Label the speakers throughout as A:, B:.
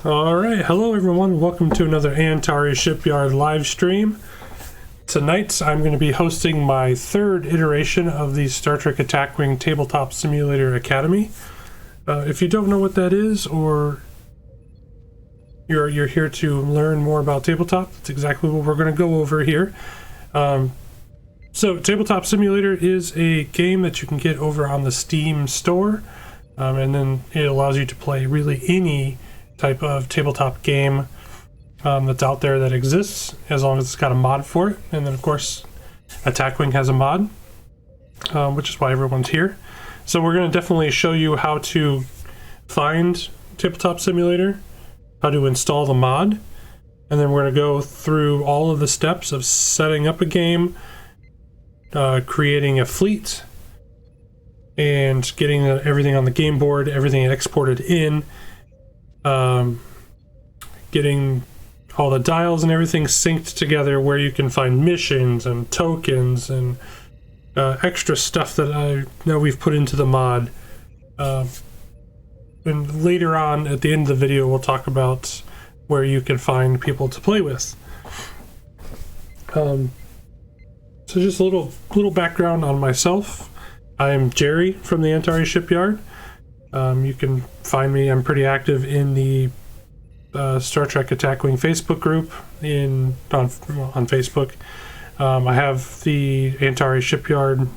A: Alright, hello everyone, welcome to another Antares Shipyard live stream. Tonight I'm going to be hosting my third iteration of the Star Trek Attack Wing Tabletop Simulator Academy. If you don't know what that is, or you're here to learn more about tabletop, that's exactly what we're going to go over here. So Tabletop Simulator is a game that you can get over on the Steam store, and then it allows you to play really any type of tabletop game that's out there that exists, as long as it's got a mod for it. And then of course Attack Wing has a mod, which is why everyone's here. So we're going to definitely show you how to find Tabletop Simulator, how to install the mod, and then we're going to go through all of the steps of setting up a game, creating a fleet, and getting everything on the game board, everything exported in, getting all the dials and everything synced together, where you can find missions and tokens and extra stuff that we've put into the mod. And later on at the end of the video we'll talk about where you can find people to play with. So just a little background on myself. I'm Jerry from the Antares Shipyard. You can find me, I'm pretty active in the Star Trek Attack Wing Facebook group on Facebook. I have the Antares Shipyard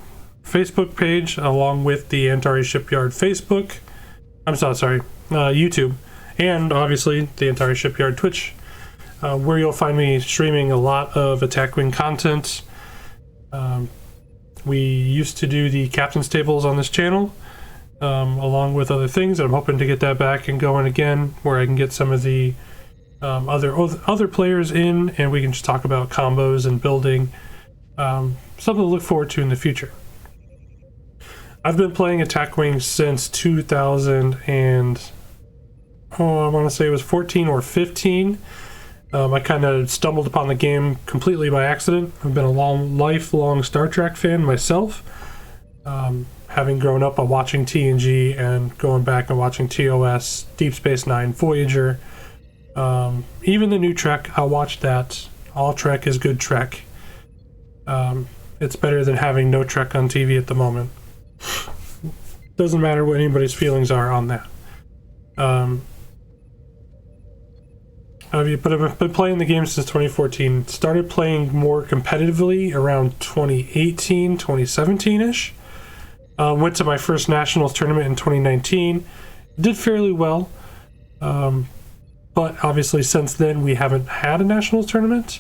A: Facebook page along with the Antares Shipyard YouTube, and obviously the Antares Shipyard Twitch, where you'll find me streaming a lot of Attack Wing content. We used to do the captain's tables on this channel, along with other things, and I'm hoping to get that back and going again, where I can get some of the other players in, and we can just talk about combos and building. Something to look forward to in the future. I've been playing Attack Wing since 2000 and I want to say it was 14 or 15. I kind of stumbled upon the game completely by accident. I've been a lifelong Star Trek fan myself, having grown up on watching TNG and going back and watching TOS, Deep Space Nine, Voyager, even the new Trek. I'll watch that. All Trek is good Trek. It's better than having no Trek on TV at the moment. Doesn't matter what anybody's feelings are on that. But I've been playing the game since 2014. Started playing more competitively around 2018, 2017-ish. Went to my first Nationals tournament in 2019. Did fairly well. But obviously since then we haven't had a Nationals tournament,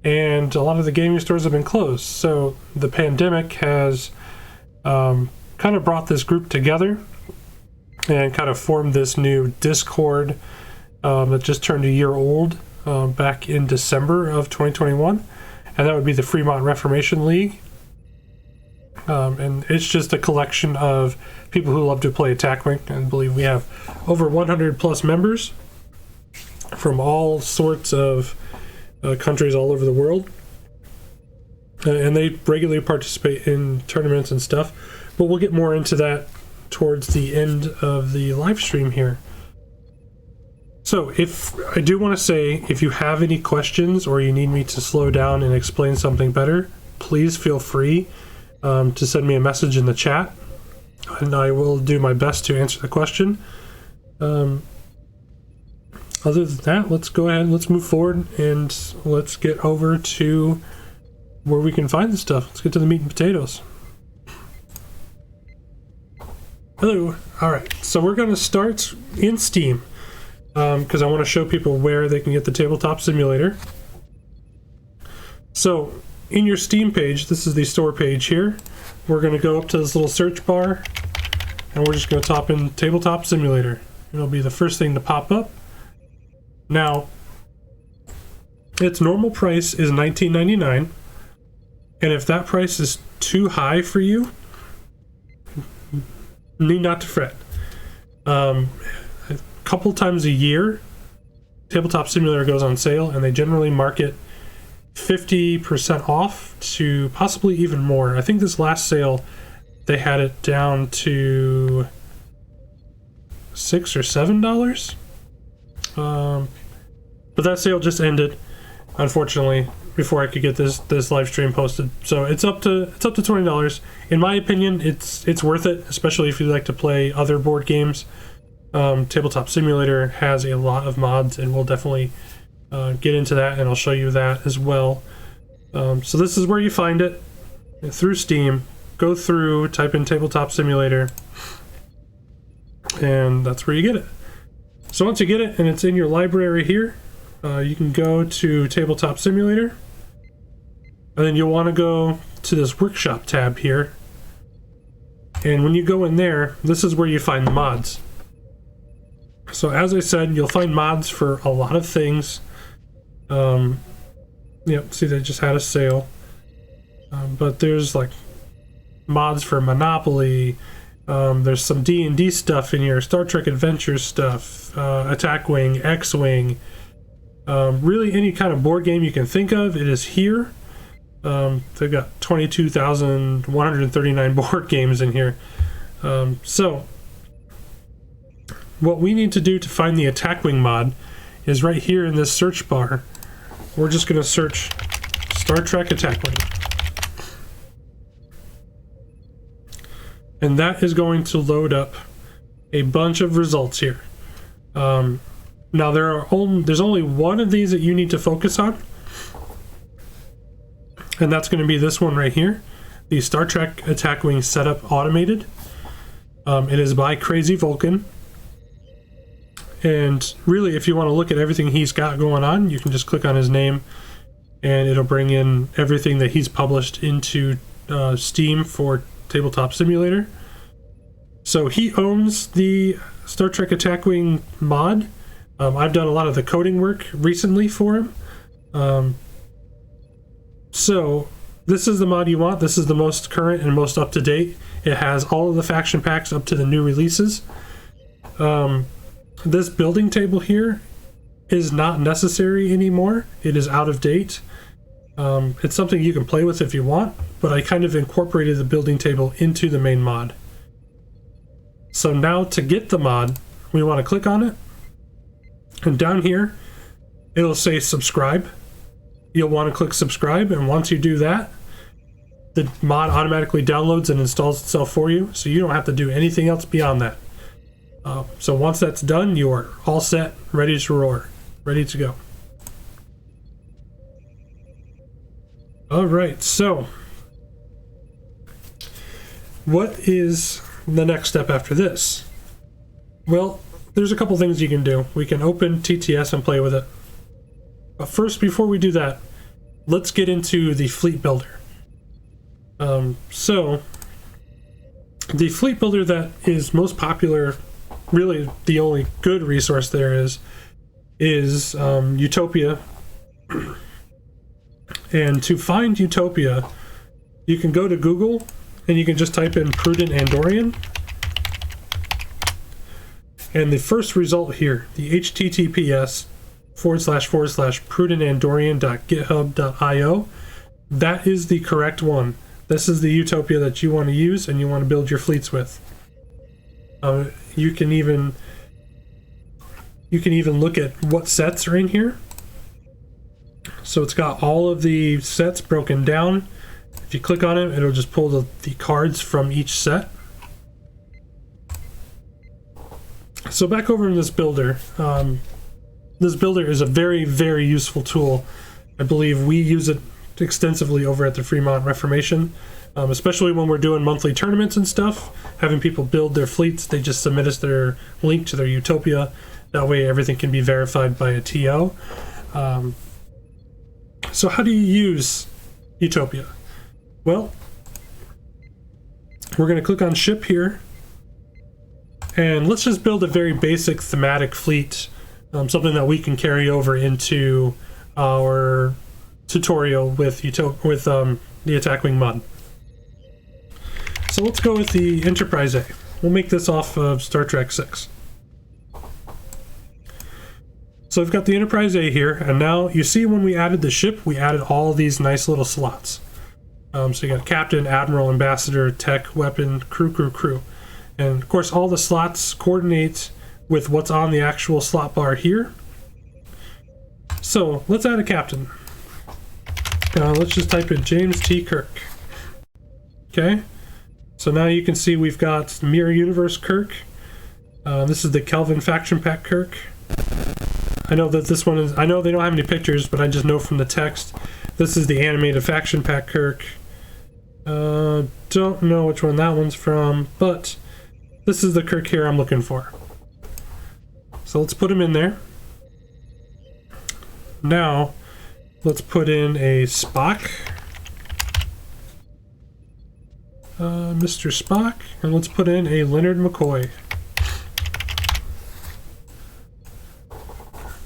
A: and a lot of the gaming stores have been closed. So the pandemic has kind of brought this group together and kind of formed this new Discord that just turned a year old back in December of 2021, and that would be the Fremont Reformation League. And it's just a collection of people who love to play Attack Wing. I believe we have over 100 plus members from all sorts of countries all over the world, and they regularly participate in tournaments and stuff, but we'll get more into that towards the end of the live stream here. So if I do want to say, if you have any questions or you need me to slow down and explain something better, please feel free to send me a message in the chat, and I will do my best to answer the question. Other than that, let's go ahead, let's move forward, and let's get over to where we can find this stuff. Let's get to the meat and potatoes. Hello. Alright, so we're going to start in Steam, because I want to show people where they can get the Tabletop Simulator. So, in your Steam page, this is the store page here, we're going to go up to this little search bar, and we're just going to type in Tabletop Simulator. It'll be the first thing to pop up. Now, its normal price is $19.99, and if that price is too high for you, need not to fret. A couple times a year, Tabletop Simulator goes on sale, and they generally mark it 50% off to possibly even more. I think this last sale they had it down to $6 or $7. But that sale just ended, unfortunately, before I could get this live stream posted. So it's up to $20. In my opinion, it's worth it, especially if you like to play other board games. Tabletop Simulator has a lot of mods, and we'll definitely get into that, and I'll show you that as well. So this is where you find it, through Steam. Go through, type in Tabletop Simulator, and that's where you get it. So once you get it and it's in your library here, you can go to Tabletop Simulator, and then you'll want to go to this Workshop tab here. And when you go in there, this is where you find the mods. So as I said, you'll find mods for a lot of things. Yep, see, they just had a sale. But there's like mods for Monopoly. There's some D&D stuff in here, Star Trek Adventure stuff, Attack Wing, X-Wing. Really any kind of board game you can think of, it is here. They've got 22,139 board games in here. So what we need to do to find the Attack Wing mod is right here in this search bar. We're just going to search Star Trek Attack Wing. And that is going to load up a bunch of results here. Now there's only one of these that you need to focus on, and that's going to be this one right here, the Star Trek Attack Wing Setup Automated. It is by Crazy Vulcan, and really if you want to look at everything he's got going on, you can just click on his name and it'll bring in everything that he's published into Steam for Tabletop Simulator. So he owns the Star Trek Attack Wing mod. I've done a lot of the coding work recently for him. So this is the mod you want. This is the most current and most up to date. It has all of the faction packs up to the new releases. This building table here is not necessary anymore. It is out of date. It's something you can play with if you want, but I kind of incorporated the building table into the main mod. So now to get the mod, we want to click on it, and down here it'll say subscribe. You'll want to click subscribe, and once you do that, the mod automatically downloads and installs itself for you, so you don't have to do anything else beyond that. So once that's done, you are all set, ready to roar, ready to go. Alright, so what is the next step after this? Well, there's a couple things you can do. We can open TTS and play with it. But first, before we do that, let's get into the fleet builder. So the fleet builder that is most popular, really the only good resource there is Utopia. And to find Utopia, you can go to Google and you can just type in Prudent Andorian. And the first result here, the https://prudentandorian.github.io, that is the correct one. This is the Utopia that you want to use and you want to build your fleets with. You can even look at what sets are in here. So it's got all of the sets broken down. If you click on it, it'll just pull the cards from each set. So back over in this builder. This builder is a very, very useful tool. I believe we use it extensively over at the Fremont Reformation, especially when we're doing monthly tournaments and stuff, having people build their fleets. They just submit us their link to their Utopia. That way everything can be verified by a TO. So how do you use Utopia? Well, we're going to click on ship here, and let's just build a very basic thematic fleet, something that we can carry over into our tutorial with the Attack Wing mod. So let's go with the Enterprise A. We'll make this off of Star Trek 6. So I've got the Enterprise A here, and now you see when we added the ship, we added all these nice little slots. So you got Captain, Admiral, Ambassador, Tech, Weapon, Crew. And of course all the slots coordinate with what's on the actual slot bar here. So let's add a captain. Let's just type in James T. Kirk. Okay, so now you can see we've got Mirror Universe Kirk. This is the Kelvin Faction Pack Kirk. I know that this one is, I know they don't have any pictures, but I just know from the text. This is the animated Faction Pack Kirk. Don't know which one that one's from, but this is the Kirk here I'm looking for. So let's put him in there. Now, let's put in a Spock. Mr. Spock, and let's put in a Leonard McCoy.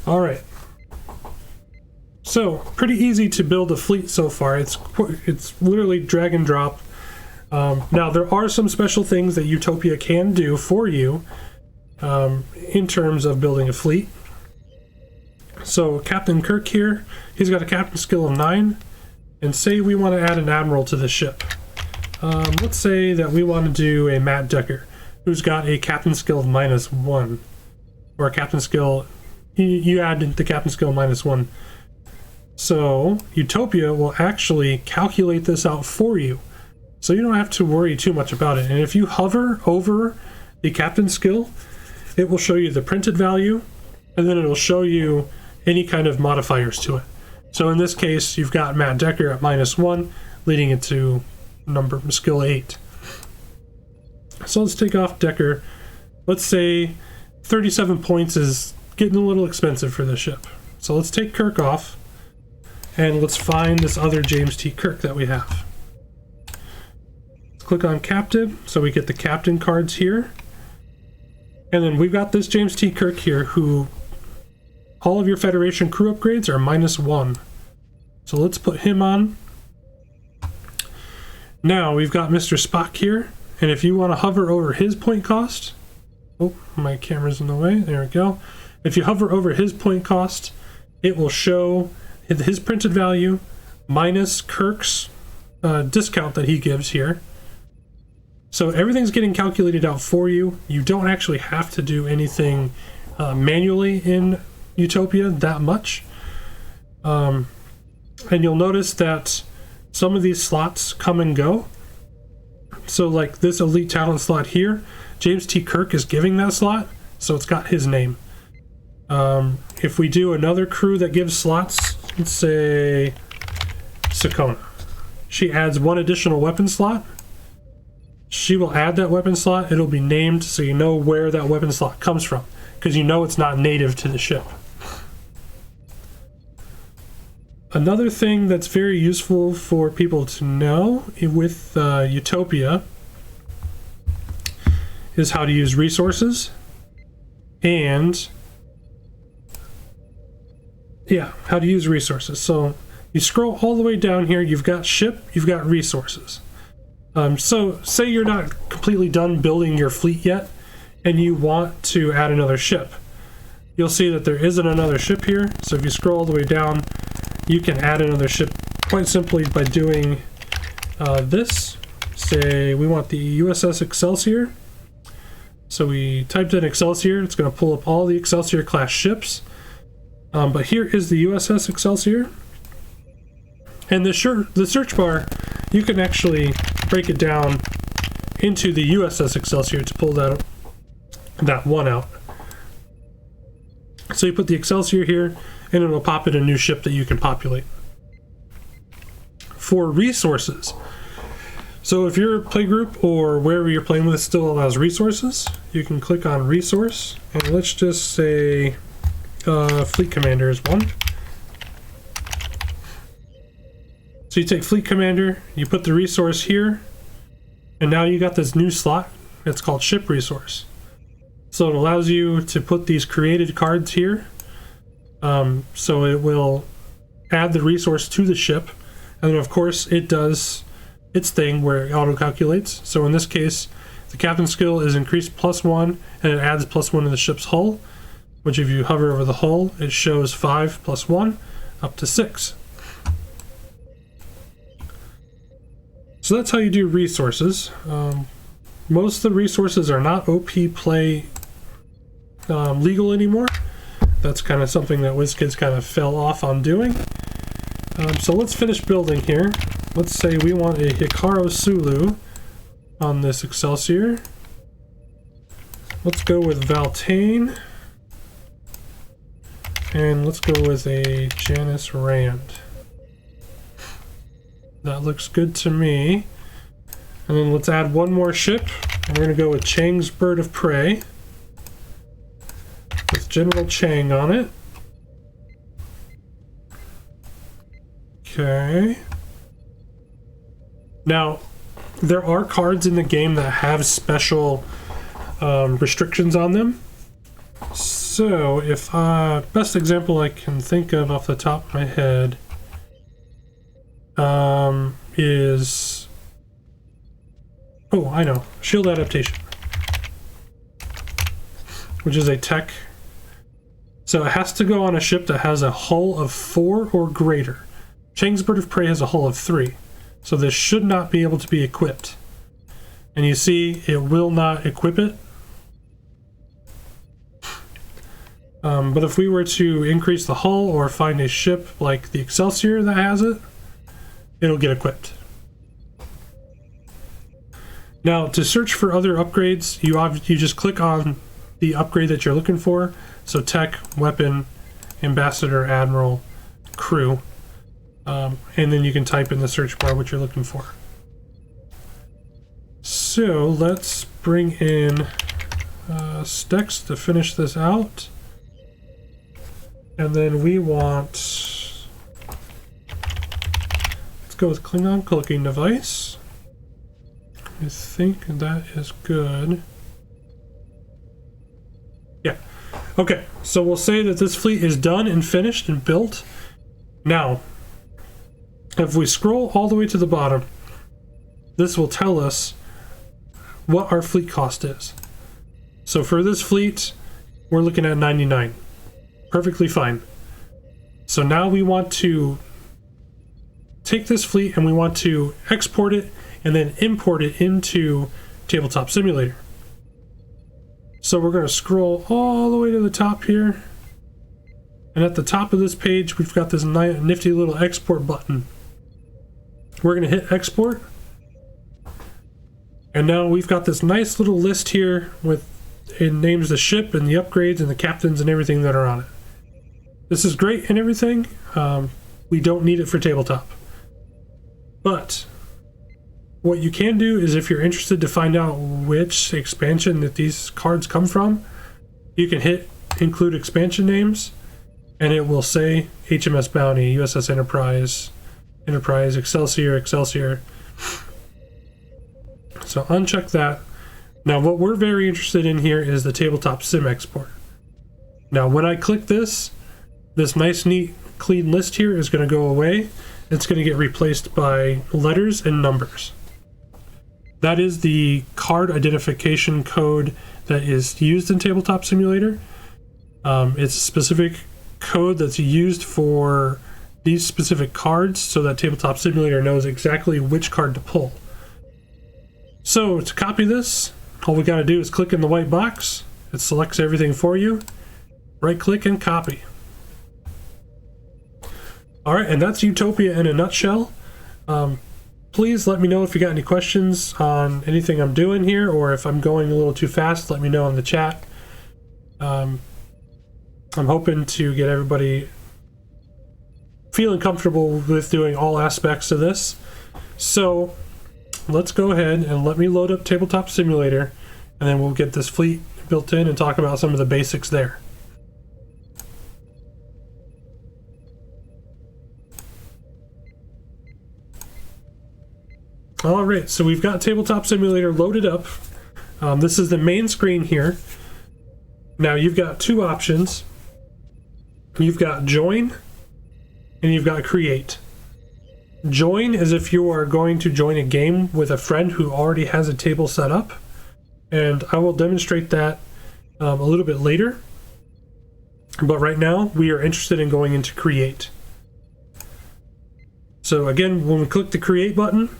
A: All right. So pretty easy to build a fleet so far. It's literally drag and drop. Now there are some special things that Utopia can do for you in terms of building a fleet. So Captain Kirk here, he's got a captain skill of 9, and say we want to add an admiral to the ship. Let's say that we want to do a Matt Decker, who's got a captain skill of -1, or a captain skill. You add the captain skill -1. So Utopia will actually calculate this out for you, so you don't have to worry too much about it. And if you hover over the captain skill, it will show you the printed value, and then it'll show you any kind of modifiers to it. So in this case, you've got Matt Decker at -1, leading it to skill 8. So let's take off Decker. Let's say 37 points is getting a little expensive for this ship. So let's take Kirk off, and let's find this other James T. Kirk that we have. Let's click on Captain, so we get the Captain cards here. And then we've got this James T. Kirk here, who all of your Federation crew upgrades are -1. So let's put him on. Now we've got Mr. Spock here, and if you want to hover over his point cost, oh, my camera's in the way, there we go. If you hover over his point cost, it will show his printed value minus Kirk's discount that he gives here. So everything's getting calculated out for you. You don't actually have to do anything manually in Utopia that much. And you'll notice that some of these slots come and go. So like this elite talent slot here, James T. Kirk is giving that slot, so it's got his name. If we do another crew that gives slots, let's say Sakona, she adds 1 additional weapon slot. She will add that weapon slot. It'll be named so you know where that weapon slot comes from, because you know it's not native to the ship. Another thing that's very useful for people to know with Utopia is how to use resources, and how to use resources. So you scroll all the way down here, you've got ship, you've got resources. So say you're not completely done building your fleet yet and you want to add another ship. You'll see that there isn't another ship here, so if you scroll all the way down, you can add another ship quite simply by doing this. Say we want the USS Excelsior. So we typed in Excelsior, it's going to pull up all the Excelsior class ships. But here is the USS Excelsior. And the search bar, you can actually break it down into the USS Excelsior to pull that one out. So you put the Excelsior here, and it'll pop in a new ship that you can populate. For resources, so if your playgroup or wherever you're playing with still allows resources, you can click on resource, and let's just say Fleet Commander is one. So you take Fleet Commander, you put the resource here, and now you got this new slot. It's called Ship Resource. So it allows you to put these created cards here. So it will add the resource to the ship, and then of course it does its thing where it auto calculates. So in this case, the captain skill is increased +1, and it adds +1 to the ship's hull, which if you hover over the hull, it shows 5 + 1 up to 6. So that's how you do resources. Most of the resources are not OP play legal anymore. That's kind of something that WizKids kind of fell off on doing. So let's finish building here. Let's say we want a Hikaru Sulu on this Excelsior. Let's go with Valtane. And let's go with a Janice Rand. That looks good to me. And then let's add one more ship. And we're going to go with Chang's Bird of Prey, with General Chang on it. Okay. Now, there are cards in the game that have special restrictions on them. So, if best example I can think of off the top of my head is, oh, I know, Shield Adaptation, which is a tech. So it has to go on a ship that has a hull of 4 or greater. Chang's Bird of Prey has a hull of 3, so this should not be able to be equipped. And you see, it will not equip it. But if we were to increase the hull or find a ship like the Excelsior that has it, it'll get equipped. Now, to search for other upgrades, you just click on the upgrade that you're looking for. So tech, weapon, ambassador, admiral, crew. And then you can type in the search bar what you're looking for. So let's bring in Stex to finish this out. And then we want, let's go with Klingon cloaking device. I think that is good. Yeah. Okay, so we'll say that this fleet is done and finished and built. Now, if we scroll all the way to the bottom, this will tell us what our fleet cost is. So for this fleet, we're looking at 99. Perfectly fine. So now we want to take this fleet and we want to export it and then import it into Tabletop Simulator. So we're going to scroll all the way to the top here. And at the top of this page, we've got this nifty little export button. We're going to hit export. And now we've got this nice little list here with, it names the ship and the upgrades and the captains and everything that are on it. This is great and everything. We don't need it for tabletop. But what you can do is, if you're interested to find out which expansion that these cards come from, you can hit include expansion names and it will say HMS Bounty, USS Enterprise, Enterprise, Excelsior, Excelsior. So uncheck that. Now what we're very interested in here is the Tabletop Sim export. Now when I click this nice, neat, clean list here is going to go away. It's going to get replaced by letters and numbers. That is the card identification code that is used in Tabletop Simulator. It's a specific code that's used for these specific cards so that Tabletop Simulator knows exactly which card to pull. So to copy this, all we got to do is click in the white box. It selects everything for you. Right click and copy. Alright, and that's Utopia in a nutshell. Please let me know if you got any questions on anything I'm doing here, or if I'm going a little too fast, let me know in the chat. I'm hoping to get everybody feeling comfortable with doing all aspects of this. So let's go ahead and let me load up Tabletop Simulator, and then we'll get this fleet built in and talk about some of the basics there. Alright, so we've got Tabletop Simulator loaded up. This is the main screen here. Now you've got two options. You've got Join and you've got Create. Join is if you are going to join a game with a friend who already has a table set up, and I will demonstrate that a little bit later. But right now we are interested in going into Create. So again, when we click the Create button,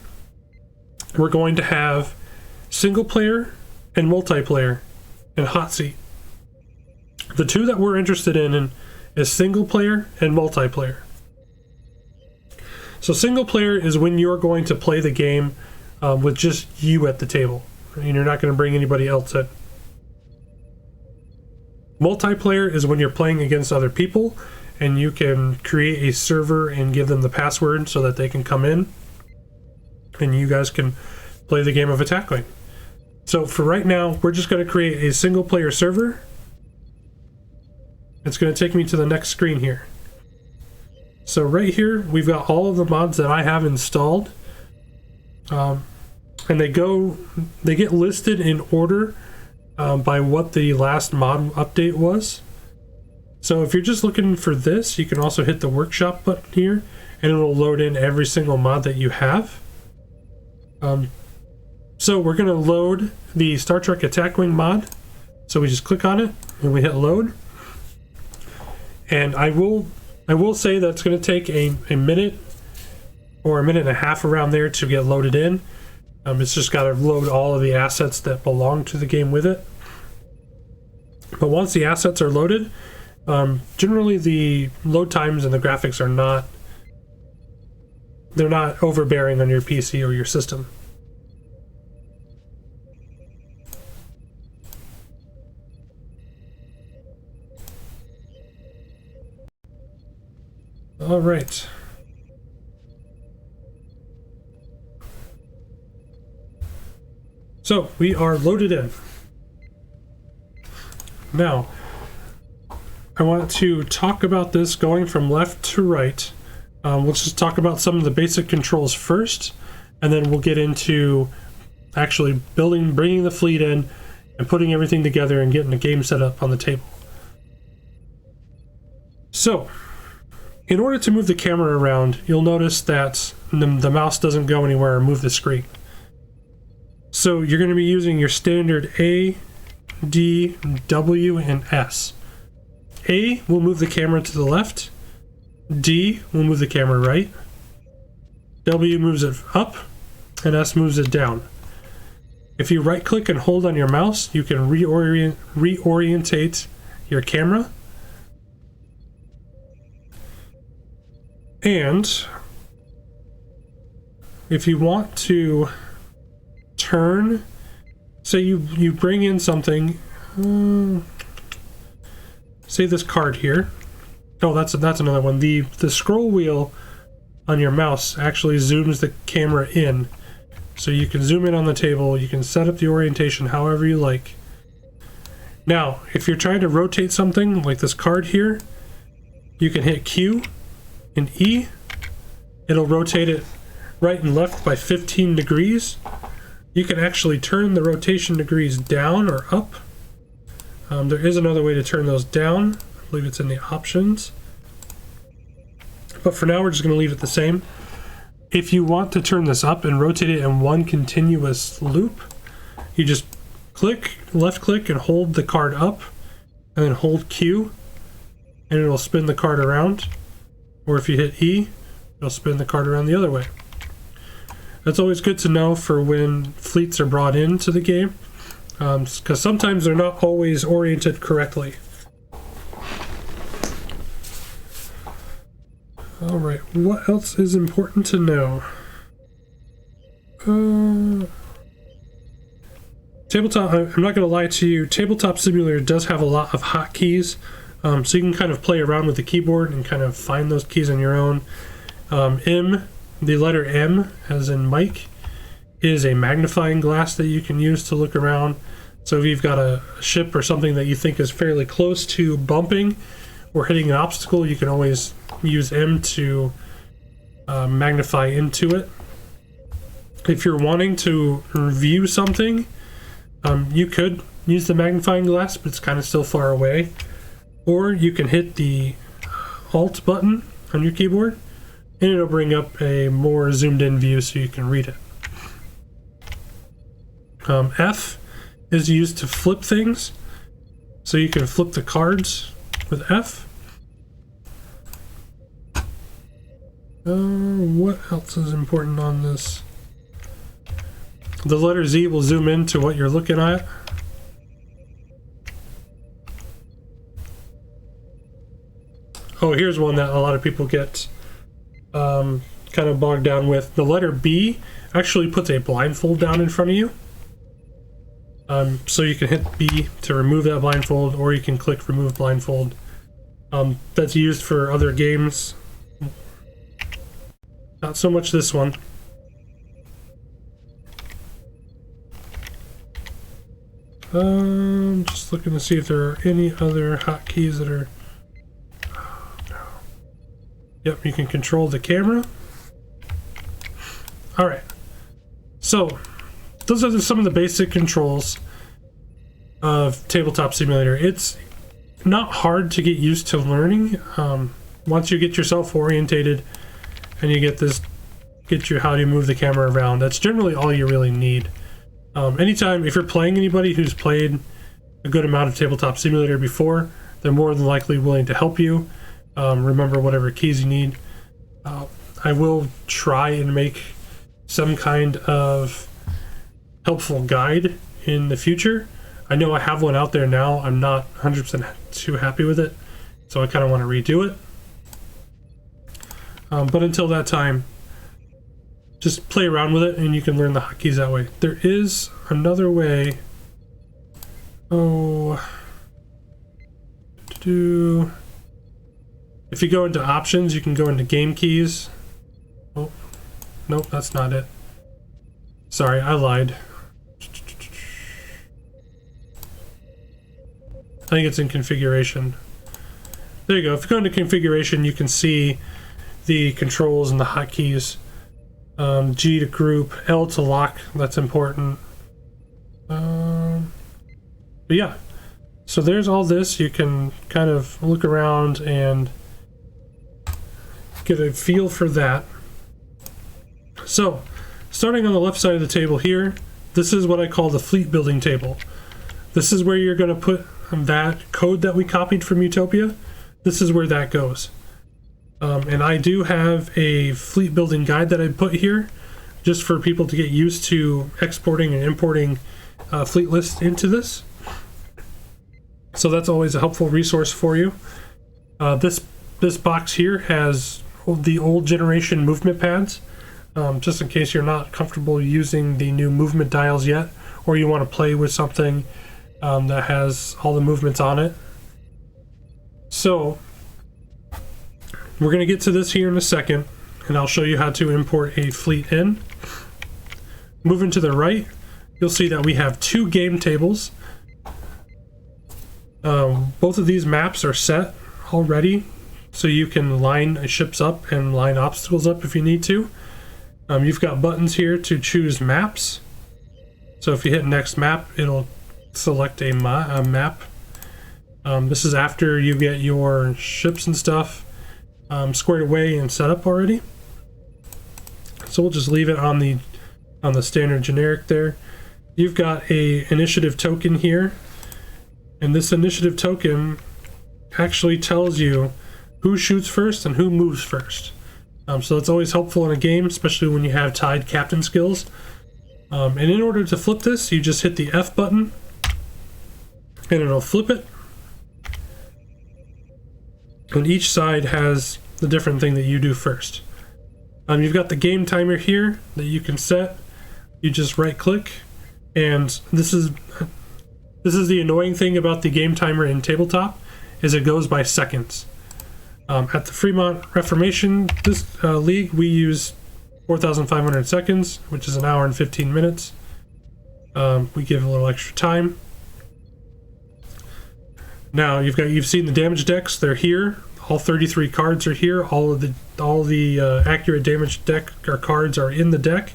A: we're going to have single player and multiplayer and hot seat. The two that we're interested in is single player and multiplayer. So single player is when you're going to play the game with just you at the table, and you're not going to bring anybody else in. Multiplayer is when you're playing against other people, and you can create a server and give them the password so that they can come in, and you guys can play the game of Attack Wing. So for right now, we're just going to create a single player server. It's going to take me to the next screen here. So right here, we've got all of the mods that I have installed. And they get listed in order by what the last mod update was. So if you're just looking for this, you can also hit the workshop button here, and it'll load in every single mod that you have. So we're going to load the Star Trek Attack Wing mod. So we just click on it and we hit load. And I will say that it's going to take a minute or a minute and a half around there to get loaded in. It's just got to load all of the assets that belong to the game with it. But once the assets are loaded, generally the load times and the graphics are not overbearing on your PC or your system. All right. So we are loaded in. Now, I want to talk about this going from left to right. Let's just talk about some of the basic controls first, and then we'll get into actually bringing the fleet in and putting everything together and getting the game set up on the table. So, in order to move the camera around, you'll notice that the mouse doesn't go anywhere or move the screen. So you're going to be using your standard A, D, W, and S. A will move the camera to the left, D will move the camera right, W moves it up, and S moves it down. If you right click and hold on your mouse, you can reorientate your camera. And if you want to turn, say you bring in something, say this card here. Oh, that's another one. The scroll wheel on your mouse actually zooms the camera in. So you can zoom in on the table, you can set up the orientation however you like. Now, if you're trying to rotate something like this card here, you can hit Q and E. It'll rotate it right and left by 15 degrees. You can actually turn the rotation degrees down or up. There is another way to turn those down. I believe it's in the options. But for now, we're just going to leave it the same. If you want to turn this up and rotate it in one continuous loop, you just left click and hold the card up, and then hold Q, and it'll spin the card around. Or if you hit E, it'll spin the card around the other way. That's always good to know for when fleets are brought into the game, because sometimes they're not always oriented correctly. Alright, what else is important to know? Tabletop, I'm not going to lie to you, Tabletop Simulator does have a lot of hotkeys, so you can kind of play around with the keyboard and kind of find those keys on your own. The letter M, as in Mike, is a magnifying glass that you can use to look around. So if you've got a ship or something that you think is fairly close to bumping or hitting an obstacle, you can always use M to magnify into it. If you're wanting to review something, you could use the magnifying glass, but it's kind of still far away. Or you can hit the Alt button on your keyboard, and it'll bring up a more zoomed in view so you can read it. F is used to flip things, so you can flip the cards with F. What else is important on this? The letter Z will zoom into what you're looking at. Oh, here's one that a lot of people get kind of bogged down with. The letter B actually puts a blindfold down in front of you. So you can hit B to remove that blindfold, or you can click remove blindfold. That's used for other games. Not so much this one. Just looking to see if there are any other hotkeys that are... Oh, no. Yep, you can control the camera. Alright. So, those are some of the basic controls of Tabletop Simulator. It's not hard to get used to learning. Once you get yourself orientated and you get you how to move the camera around, that's generally all you really need. Anytime, if you're playing anybody who's played a good amount of Tabletop Simulator before, they're more than likely willing to help you remember whatever keys you need. I will try and make some kind of helpful guide in the future. I know I have one out there now. I'm not 100% too happy with it, so I kind of want to redo it. But until that time, just play around with it and you can learn the hotkeys that way. There is another way. If you go into options, you can go into game keys. Oh, nope, that's not it. Sorry, I lied. I think it's in configuration. There you go. If you go into configuration, you can see the controls and the hotkeys. G to group, L to lock, that's important. But yeah, so there's all this. You can kind of look around and get a feel for that. So, starting on the left side of the table here, this is what I call the fleet building table. This is where you're going to put that code that we copied from Utopia. This is where that goes. And I do have a fleet building guide that I put here just for people to get used to exporting and importing fleet lists into this. So that's always a helpful resource for you. This box here has the old generation movement pads, just in case you're not comfortable using the new movement dials yet, or you want to play with something that has all the movements on it. So we're going to get to this here in a second, and I'll show you how to import a fleet in. Moving to the right, you'll see that we have two game tables. Both of these maps are set already, so you can line ships up and line obstacles up if you need to. You've got buttons here to choose maps. So if you hit next map, it'll select a map. This is after you get your ships and stuff squared away and set up already. So we'll just leave it on the standard generic there. You've got a initiative token here, and this initiative token actually tells you who shoots first and who moves first. So that's always helpful in a game, especially when you have tied captain skills. And in order to flip this, you just hit the F button and it'll flip it. And each side has the different thing that you do first. You've got the game timer here that you can set. You just right click, and this is the annoying thing about the game timer in Tabletop, is it goes by seconds. At the Fremont Reformation League, we use 4,500 seconds, which is an hour and 15 minutes. We give a little extra time. Now you've seen the damage decks. They're here. All 33 cards are here. All the accurate damage deck or cards are in the deck.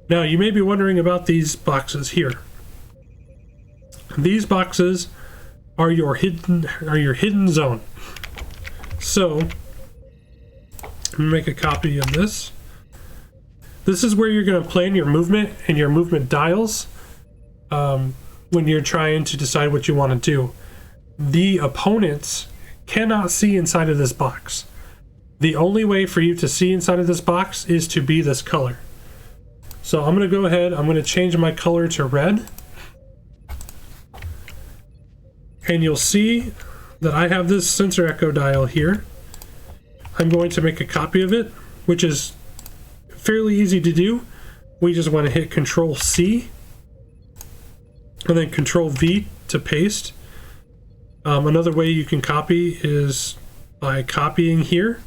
A: Now you may be wondering about these boxes here. These boxes are your hidden zone. So let me make a copy of this. This is where you're going to plan your movement and your movement dials when you're trying to decide what you want to do. The opponents cannot see inside of this box. The only way for you to see inside of this box is to be this color. So I'm going to go ahead, I'm going to change my color to red. And you'll see that I have this sensor echo dial here. I'm going to make a copy of it, which is fairly easy to do. We just want to hit Control C and then Control V to paste. Another way you can copy is by copying here.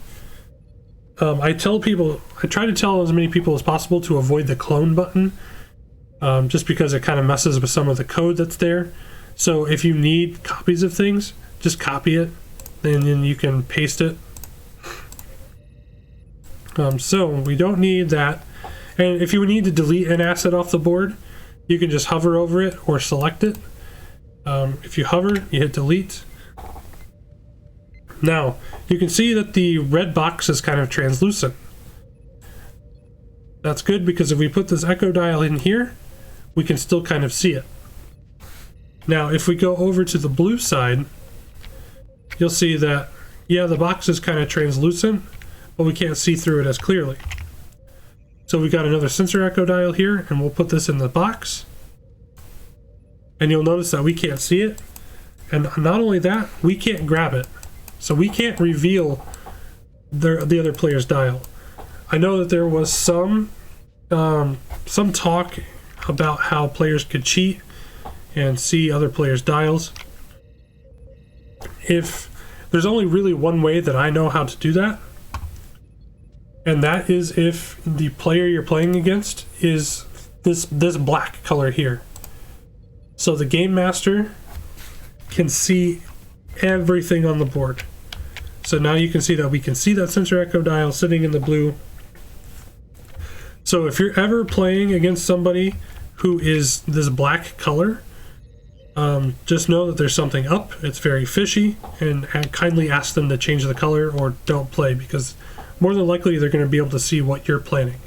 A: I try to tell as many people as possible to avoid the clone button, just because it kind of messes with some of the code that's there. So if you need copies of things, just copy it, and then you can paste it. So we don't need that. And if you need to delete an asset off the board, you can just hover over it or select it. If you hover, you hit delete. Now, you can see that the red box is kind of translucent. That's good because if we put this echo dial in here, we can still kind of see it. Now, if we go over to the blue side, you'll see that, yeah, the box is kind of translucent, but we can't see through it as clearly. So we got another sensor echo dial here, and we'll put this in the box. And you'll notice that we can't see it. And not only that, we can't grab it. So we can't reveal the other player's dial. I know that there was some talk about how players could cheat and see other players' dials. If there's only really one way that I know how to do that, and that is if the player you're playing against is this black color here. So the game master can see everything on the board. So now you can see that we can see that sensor echo dial sitting in the blue. So if you're ever playing against somebody who is this black color, just know that there's something up. It's very fishy, and kindly ask them to change the color or don't play, because more than likely they're going to be able to see what you're planning.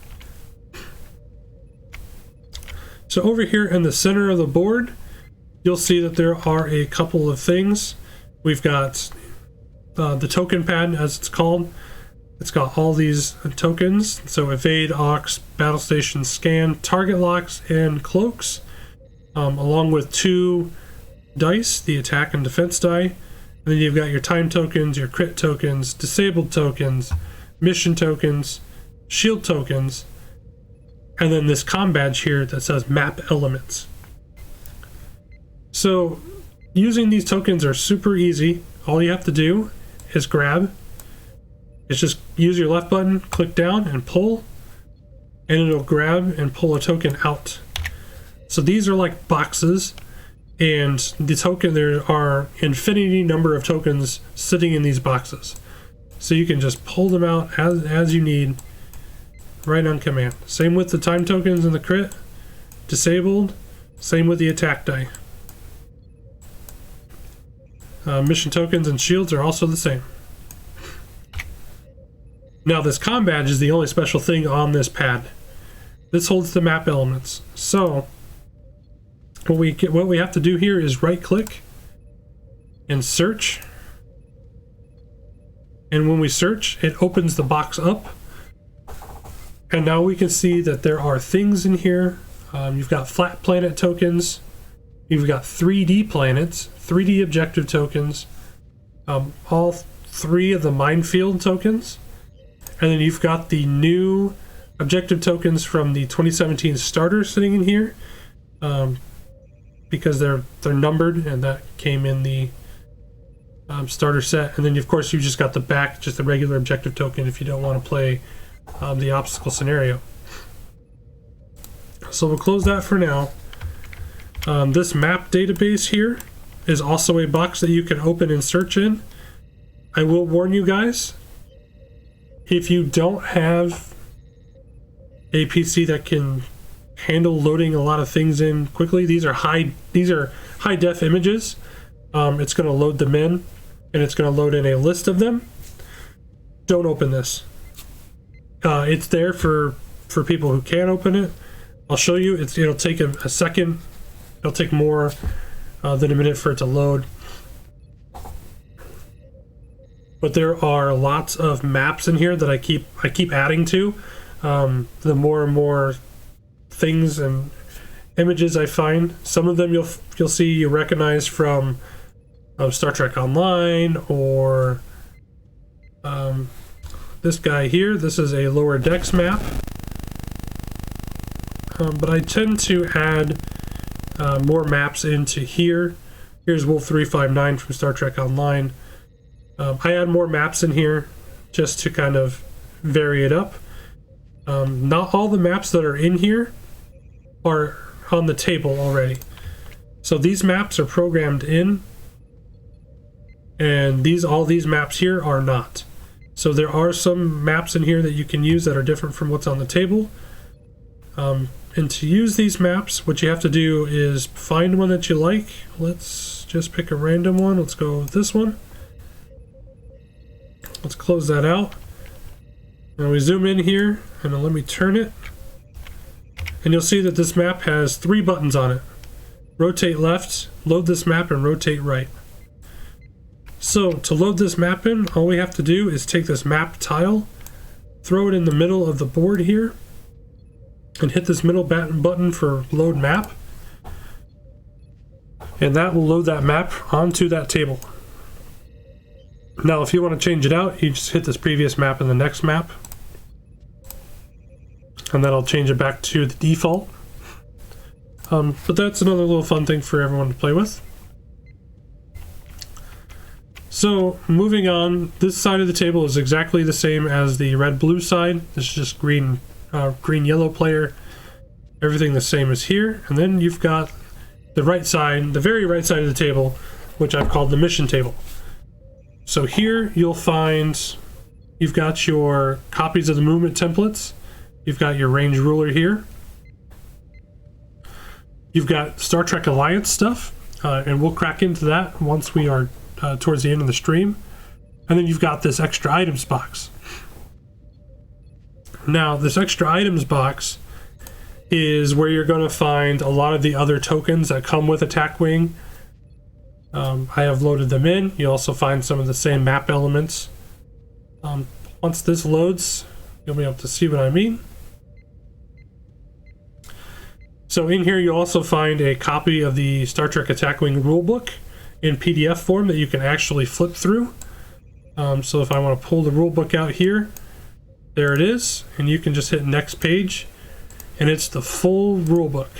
A: So over here in the center of the board, you'll see that there are a couple of things. We've got the token pad, as it's called. It's got all these tokens. So evade, aux, battle station, scan, target locks, and cloaks, along with 2 dice, the attack and defense die. And then you've got your time tokens, your crit tokens, disabled tokens, mission tokens, shield tokens, and then this comm badge here that says map elements. So using these tokens are super easy. All you have to do is grab. It's just use your left button, click down and pull, and it'll grab and pull a token out. So these are like boxes, and the token, there are infinity number of tokens sitting in these boxes. So you can just pull them out as you need, right on command. Same with the time tokens and the crit, disabled, same with the attack die. Mission tokens and shields are also the same. Now this comm badge is the only special thing on this pad. This holds the map elements. So what we have to do here is right click and search. And when we search, it opens the box up. And now we can see that there are things in here. You've got flat planet tokens. You've got 3D planets, 3D objective tokens, all 3 of the minefield tokens. And then you've got the new objective tokens from the 2017 starter sitting in here, because they're numbered, and that came in the starter set. And then of course you just got the back, just the regular objective token if you don't want to play the obstacle scenario. So we'll close that for now. This map database here is also a box that you can open and search in. I will warn you guys, if you don't have a PC that can handle loading a lot of things in quickly, these are high def images. It's going to load them in, and it's going to load in a list of them. Don't open this. It's there for people who can open it. I'll show you. It'll take a second. It'll take more than a minute for it to load. But there are lots of maps in here that I keep adding to. The more and more things and images I find. Some of them you'll see you recognize from of Star Trek Online, or this guy here. This is a lower decks map. But I tend to add more maps into here. Here's Wolf 359 from Star Trek Online. I add more maps in here just to kind of vary it up. Not all the maps that are in here are on the table already. So these maps are programmed in, and all these maps here are not. So there are some maps in here that you can use that are different from what's on the table. And to use these maps, what you have to do is find one that you like. Let's just pick a random one. Let's go with this one. Let's close that out. Now we zoom in here, and then let me turn it. And you'll see that this map has 3 buttons on it. Rotate left, load this map, and rotate right. So to load this map in, all we have to do is take this map tile, throw it in the middle of the board here, and hit this middle button for load map, and that will load that map onto that table. Now if you want to change it out, you just hit this previous map and the next map, and that'll change it back to the default. But that's another little fun thing for everyone to play with. So moving on, this side of the table is exactly the same as the red-blue side. This is just green-yellow player. Everything the same as here. And then you've got the right side, the very right side of the table, which I've called the mission table. So here you'll find you've got your copies of the movement templates. You've got your range ruler here. You've got Star Trek Alliance stuff, and we'll crack into that once we are towards the end of the stream. And then you've got this extra items box. Now, this extra items box is where you're going to find a lot of the other tokens that come with Attack Wing. I have loaded them in. You also find some of the same map elements. Once this loads, you'll be able to see what I mean. So in here, you'll also find a copy of the Star Trek Attack Wing rulebook in PDF form that you can actually flip through. So if I want to pull the rulebook out here, there it is, and you can just hit next page, and it's the full rulebook.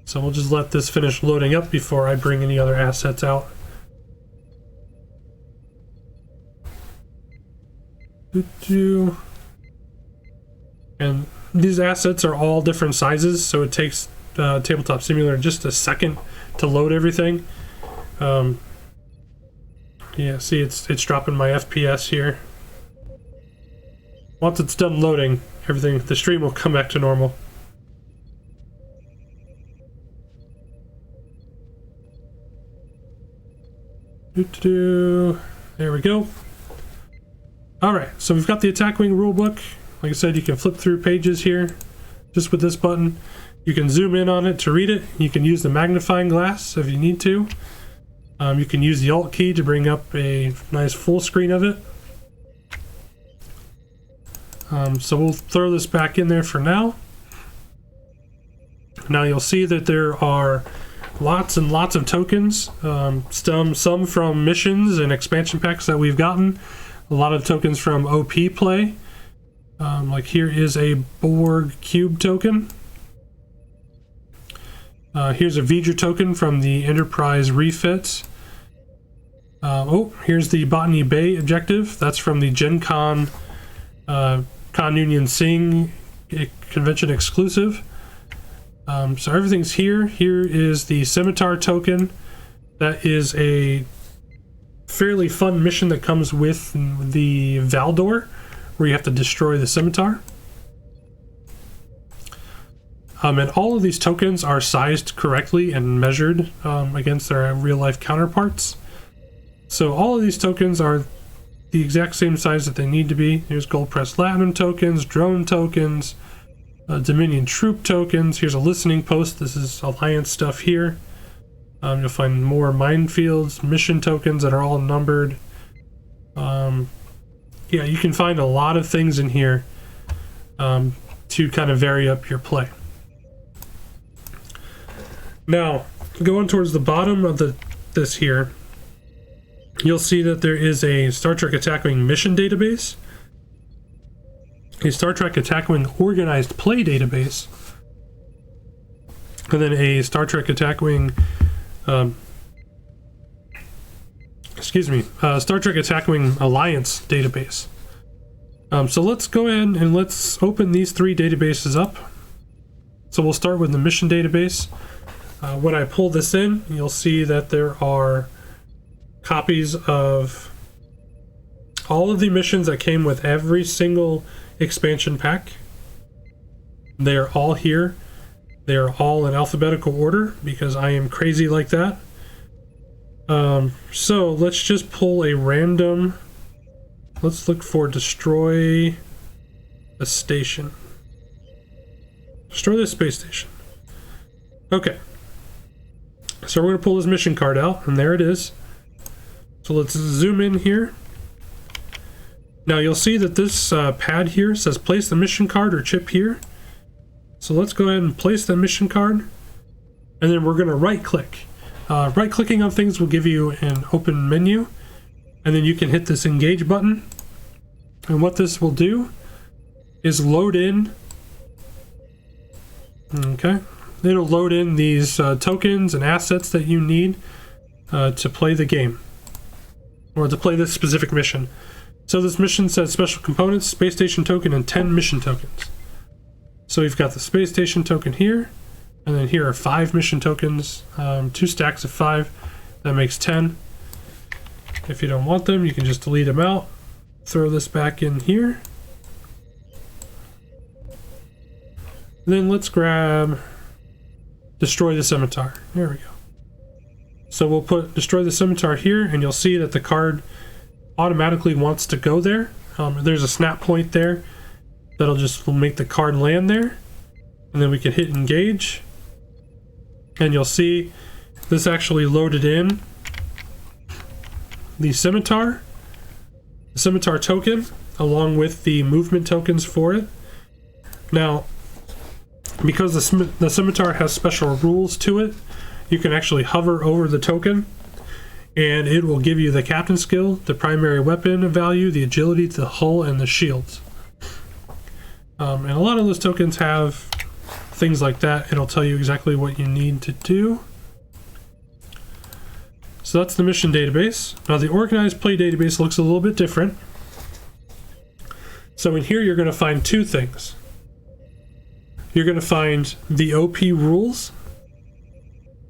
A: So we'll just let this finish loading up before I bring any other assets out. And these assets are all different sizes, so it takes Tabletop Simulator just a second to load everything. Yeah, see, it's dropping my FPS here. Once it's done loading, the stream will come back to normal. There we go. Alright, so we've got the Attack Wing rulebook. Like I said, you can flip through pages here just with this button. You can zoom in on it to read it. You can use the magnifying glass if you need to. You can use the Alt key to bring up a nice full screen of it. So we'll throw this back in there for now. Now you'll see that there are lots and lots of tokens, some from missions and expansion packs that we've gotten, a lot of tokens from OP play. Like here is a Borg cube token. Here's a V'ger token from the Enterprise refit. Oh, here's the Botany Bay objective. That's from the Gen Con Con Union Sing convention exclusive. So everything's here. Here is the Scimitar token. That is a fairly fun mission that comes with the Valdor, where you have to destroy the Scimitar. And all of these tokens are sized correctly and measured against their real-life counterparts. So all of these tokens are the exact same size that they need to be. Here's Gold Press Platinum tokens, drone tokens, Dominion troop tokens. Here's a listening post. This is Alliance stuff here. You'll find more minefields, mission tokens that are all numbered. Yeah, you can find a lot of things in here to kind of vary up your play. Now, going towards the bottom of this here, you'll see that there is a Star Trek Attack Wing mission database, a Star Trek Attack Wing organized play database, and then a Star Trek Attack Wing, Star Trek Attack Wing Alliance database. So let's go ahead and let's open these three databases up. So we'll start with the mission database. When I pull this in, you'll see that there are copies of all of the missions that came with every single expansion pack. They are all here. They are all in alphabetical order because I am crazy like that. So let's just pull a random. Let's look for destroy a station. Destroy the space station. Okay. So we're going to pull this mission card out, and there it is. So let's zoom in here. Now you'll see that this pad here says place the mission card or chip here. So let's go ahead and place the mission card, and then we're going to right click. Right clicking on things will give you an open menu, and then you can hit this engage button. And what this will do is load in. Okay. It'll load in these tokens and assets that you need to play the game, or to play this specific mission. So this mission says special components, space station token, and 10 mission tokens. So we've got the space station token here, and then here are 5 mission tokens, 2 stacks of 5. That makes 10. If you don't want them, you can just delete them out. Throw this back in here. Then let's grab destroy the scimitar. There we go. So we'll put destroy the scimitar here, and you'll see that the card automatically wants to go there. There's a snap point there that'll just make the card land there, and then we can hit engage, and you'll see this actually loaded in the scimitar token along with the movement tokens for it. Now, because the scimitar has special rules to it, you can actually hover over the token and it will give you the captain skill, the primary weapon value, the agility, the hull, and the shields. And a lot of those tokens have things like that. It'll tell you exactly what you need to do. So that's the mission database. Now the organized play database looks a little bit different. So in here you're going to find 2 things. You're going to find the OP rules,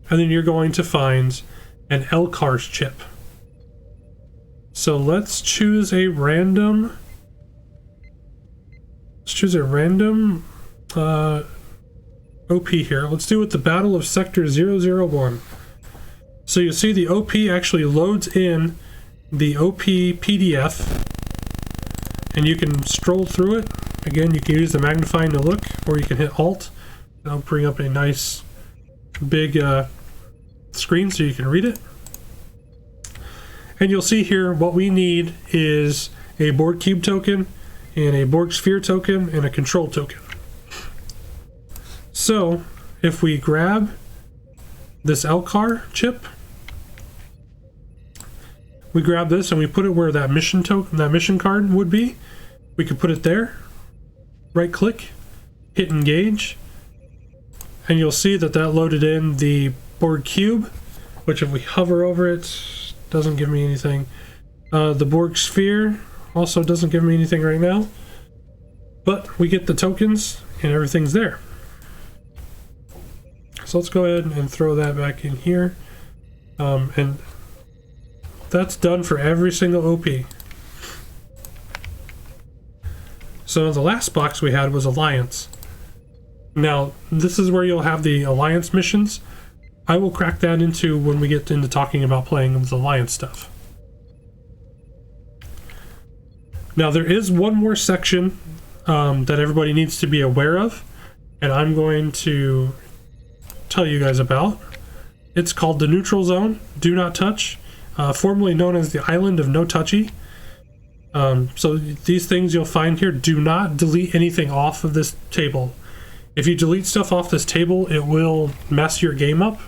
A: and then you're going to find an LCARS chip. So let's choose a random. Let's choose a random OP here. Let's do it with the Battle of Sector 001. So you see the OP actually loads in the OP PDF, and you can scroll through it. Again, you can use the magnifying to look, or you can hit Alt. That'll bring up a nice big screen so you can read it. And you'll see here what we need is a Borg Cube token, and a Borg Sphere token, and a Control token. So if we grab this LCAR chip, we grab this and we put it where that mission token, that mission card would be. We could put it there. Right click, hit engage, and you'll see that that loaded in the Borg Cube, which if we hover over it, doesn't give me anything. The Borg Sphere also doesn't give me anything right now, but we get the tokens and everything's there. So let's go ahead and throw that back in here. And that's done for every single OP. So the last box we had was Alliance. Now, this is where you'll have the Alliance missions. I will crack that into when we get into talking about playing with Alliance stuff. Now, there is one more section that everybody needs to be aware of, and I'm going to tell you guys about. It's called the Neutral Zone, Do Not Touch, formerly known as the Island of No Touchy. So these things you'll find here, do not delete anything off of this table. If you delete stuff off this table, it will mess your game up.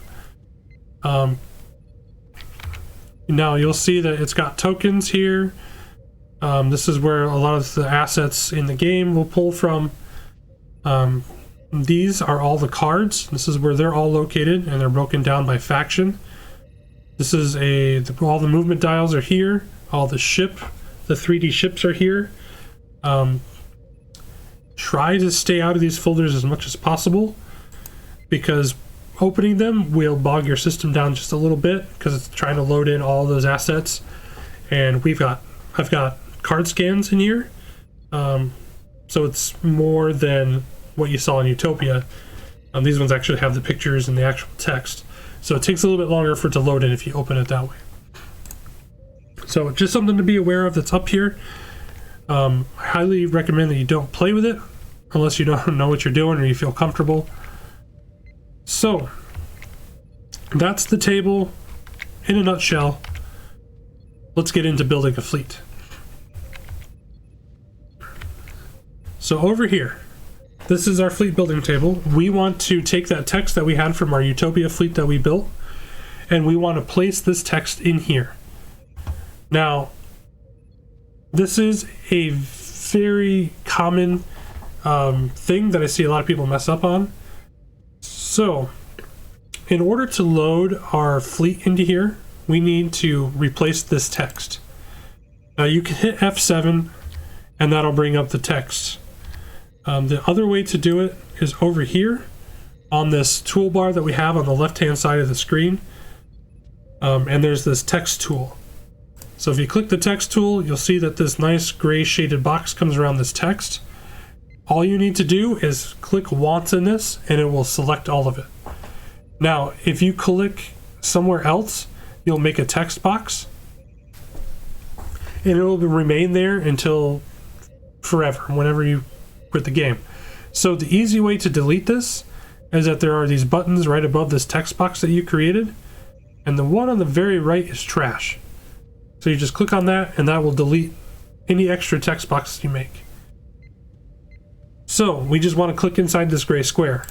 A: Now you'll see that it's got tokens here. This is where a lot of the assets in the game will pull from. These are all the cards. This is where they're all located, and they're broken down by faction. This is all the movement dials are here. All the 3D ships are here. Try to stay out of these folders as much as possible, because opening them will bog your system down just a little bit, because it's trying to load in all those assets. And I've got card scans in here, so it's more than what you saw in Utopia. These ones actually have the pictures and the actual text, so it takes a little bit longer for it to load in if you open it that way. So just something to be aware of that's up here. I highly recommend that you don't play with it unless you don't know what you're doing or you feel comfortable. So that's the table in a nutshell. Let's get into building a fleet. So over here, this is our fleet building table. We want to take that text that we had from our Utopia fleet that we built, and we want to place this text in here. Now, this is a very common thing that I see a lot of people mess up on. So, in order to load our fleet into here, we need to replace this text. Now, you can hit F7, and that'll bring up the text. The other way to do it is over here on this toolbar that we have on the left-hand side of the screen, and there's this text tool. So if you click the text tool, you'll see that this nice gray shaded box comes around this text. All you need to do is click once in this, and it will select all of it. Now, if you click somewhere else, you'll make a text box, and it will remain there until forever, whenever you quit the game. So the easy way to delete this is that there are these buttons right above this text box that you created, and the one on the very right is trash. So you just click on that, and that will delete any extra text boxes you make. So we just want to click inside this gray square,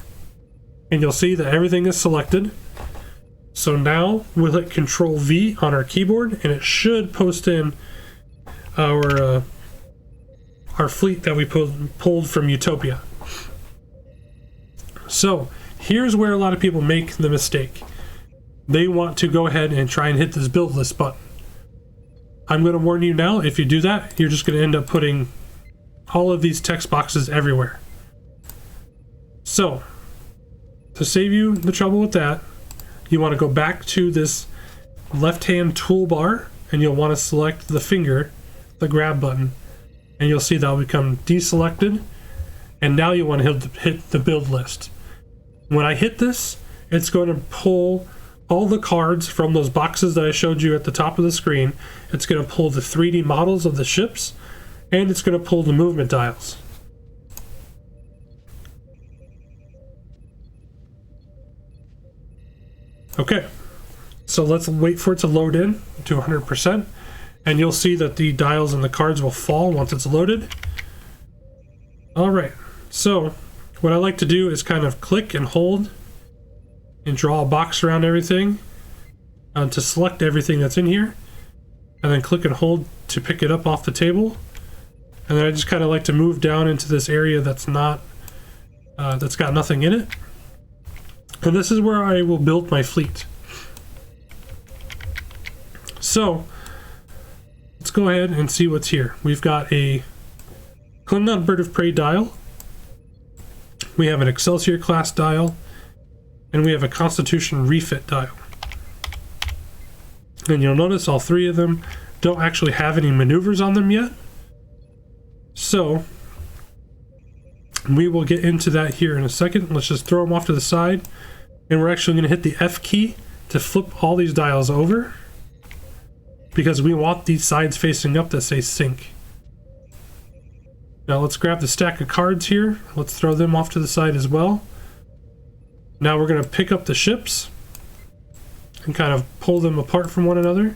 A: and you'll see that everything is selected. So now we'll hit Control V on our keyboard, and it should post in our fleet that we pulled from Utopia. So here's where a lot of people make the mistake. They want to go ahead and try and hit this build list button. I'm going to warn you now, if you do that, you're just going to end up putting all of these text boxes everywhere. So, to save you the trouble with that, you want to go back to this left-hand toolbar, and you'll want to select the finger, the grab button, and you'll see that will become deselected, and now you want to hit the build list. When I hit this, it's going to pull all the cards from those boxes that I showed you at the top of the screen. It's going to pull the 3D models of the ships, and it's going to pull the movement dials. Okay, so let's wait for it to load in to 100%, and you'll see that the dials and the cards will fall once it's loaded. Alright, so what I like to do is kind of click and hold and draw a box around everything to select everything that's in here, and then click and hold to pick it up off the table. And then I just kind of like to move down into this area that's got nothing in it. And this is where I will build my fleet. So let's go ahead and see what's here. We've got a Klingon Bird of Prey dial. We have an Excelsior class dial, and we have a Constitution refit dial. And you'll notice all three of them don't actually have any maneuvers on them yet. So we will get into that here in a second. Let's just throw them off to the side, and we're actually going to hit the F key to flip all these dials over, because we want these sides facing up that say sync. Now let's grab the stack of cards here. Let's throw them off to the side as well. Now we're going to pick up the ships and kind of pull them apart from one another.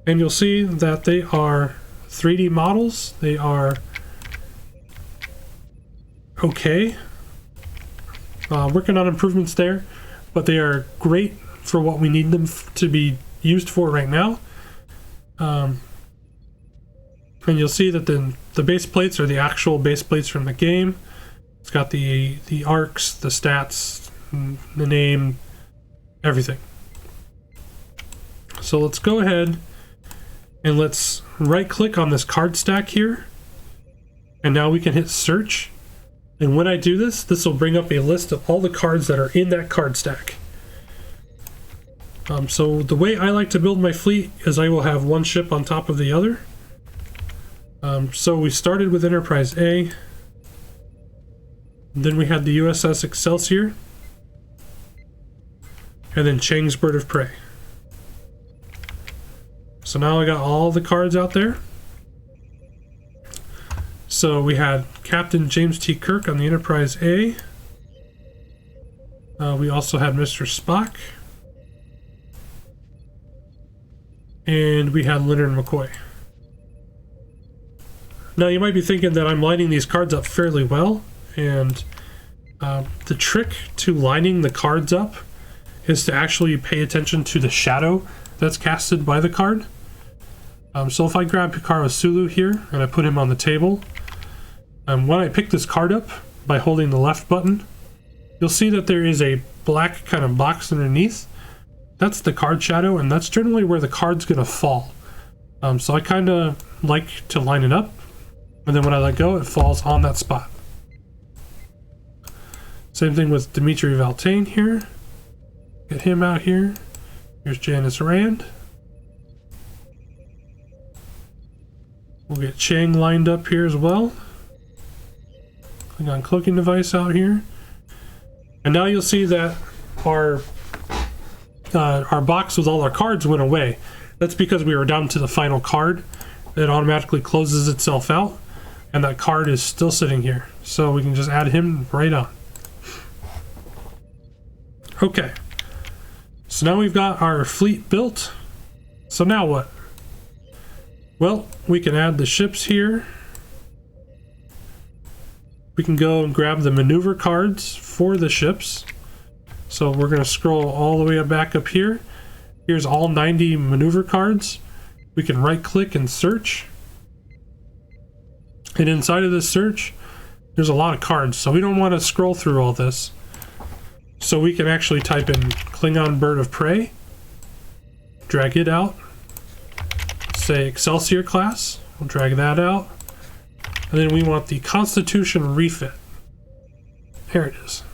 A: And you'll see that they are 3D models. They are okay. Working on improvements there, but they are great for what we need them to be used for right now. And you'll see that the base plates are the actual base plates from the game. It's got the arcs, the stats, the name, everything. So let's go ahead and let's right click on this card stack here. And now we can hit search. And when I do this, this will bring up a list of all the cards that are in that card stack. So the way I like to build my fleet is I will have one ship on top of the other. So we started with Enterprise A. Then we had the USS Excelsior. And then Chang's Bird of Prey. So now I got all the cards out there. So we had Captain James T. Kirk on the Enterprise A. We also had Mr. Spock. And we had Leonard McCoy. Now you might be thinking that I'm lining these cards up fairly well. And the trick to lining the cards up is to actually pay attention to the shadow that's casted by the card. So if I grab Hikaru Sulu here and I put him on the table, when I pick this card up by holding the left button, you'll see that there is a black kind of box underneath. That's the card shadow, and that's generally where the card's going to fall. So I kind of like to line it up, and then when I let go, it falls on that spot. Same thing with Dimitri Valtain here. Get him out here. Here's Janice Rand. We'll get Chang lined up here as well. Click on cloaking device out here. And now you'll see that our box with all our cards went away. That's because we were down to the final card. It automatically closes itself out, and that card is still sitting here. So we can just add him right on. Okay. So now we've got our fleet built. So now what? Well, we can add the ships here. We can go and grab the maneuver cards for the ships. So we're going to scroll all the way back up here. Here's all 90 maneuver cards. We can right click and search. And inside of this search, there's a lot of cards. So we don't want to scroll through all this. So we can actually type in Klingon Bird of Prey. Drag it out. Say Excelsior class. We'll drag that out. And then we want the Constitution refit. Here it is.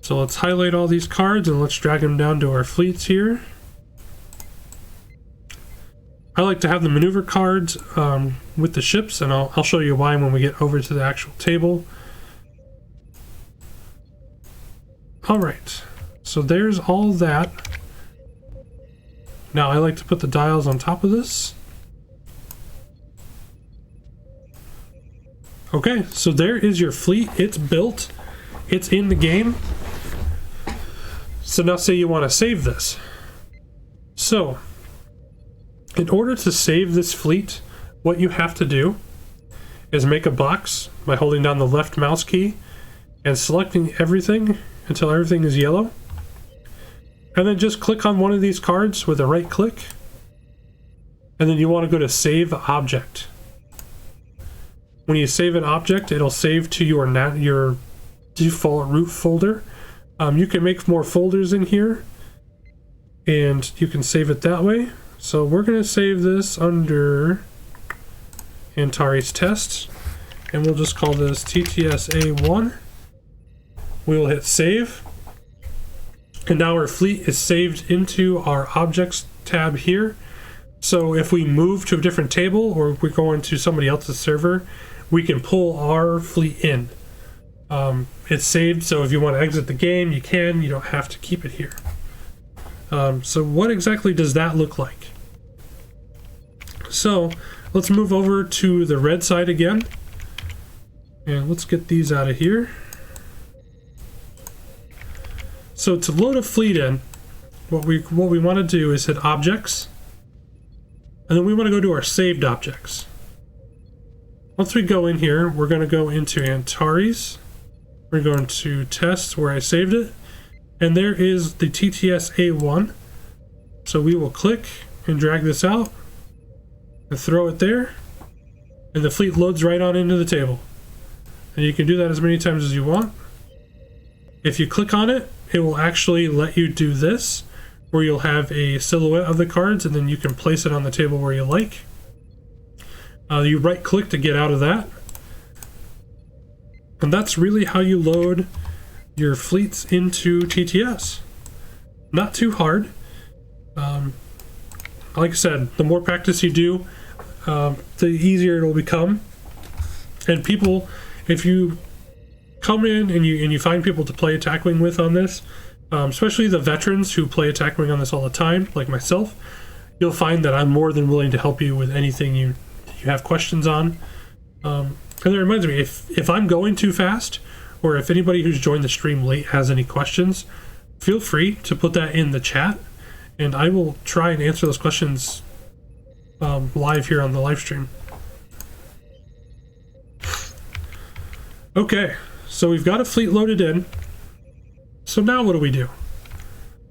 A: So let's highlight all these cards and let's drag them down to our fleets here. I like to have the maneuver cards with the ships, and I'll show you why when we get over to the actual table. Alright, so there's all that. Now I like to put the dials on top of this. Okay, so there is your fleet. It's built. It's in the game. So now say you want to save this. So, in order to save this fleet, what you have to do is make a box by holding down the left mouse key and selecting everything until everything is yellow. And then just click on one of these cards with a right click. And then you want to go to Save Object. When you save an object, it'll save to your default root folder. You can make more folders in here, and you can save it that way. So we're going to save this under Antares Test, and we'll just call this TTS-A1. We will hit Save, and now our fleet is saved into our Objects tab here. So if we move to a different table, or if we go into somebody else's server, we can pull our fleet in. It's saved, so if you want to exit the game, you can. You don't have to keep it here. So what exactly does that look like? So let's move over to the red side again, and let's get these out of here. So to load a fleet in, what we want to do is hit Objects, and then we want to go to our saved objects. Once we go in here, we're going to go into Antares. We're going to test where I saved it. And there is the TTS A1. So we will click and drag this out and throw it there. And the fleet loads right on into the table. And you can do that as many times as you want. If you click on it, it will actually let you do this, where you'll have a silhouette of the cards and then you can place it on the table where you like. You right click to get out of that. And that's really how you load your fleets into TTS. Not too hard. Like I said, the more practice you do, the easier it'll become. And people, if you come in and you find people to play attack wing with on this, especially the veterans who play attack wing on this all the time, like myself, you'll find that I'm more than willing to help you with anything you have questions on. And that reminds me, if I'm going too fast, or if anybody who's joined the stream late has any questions, feel free to put that in the chat, and I will try and answer those questions live here on the live stream. Okay, so we've got a fleet loaded in. So now what do we do?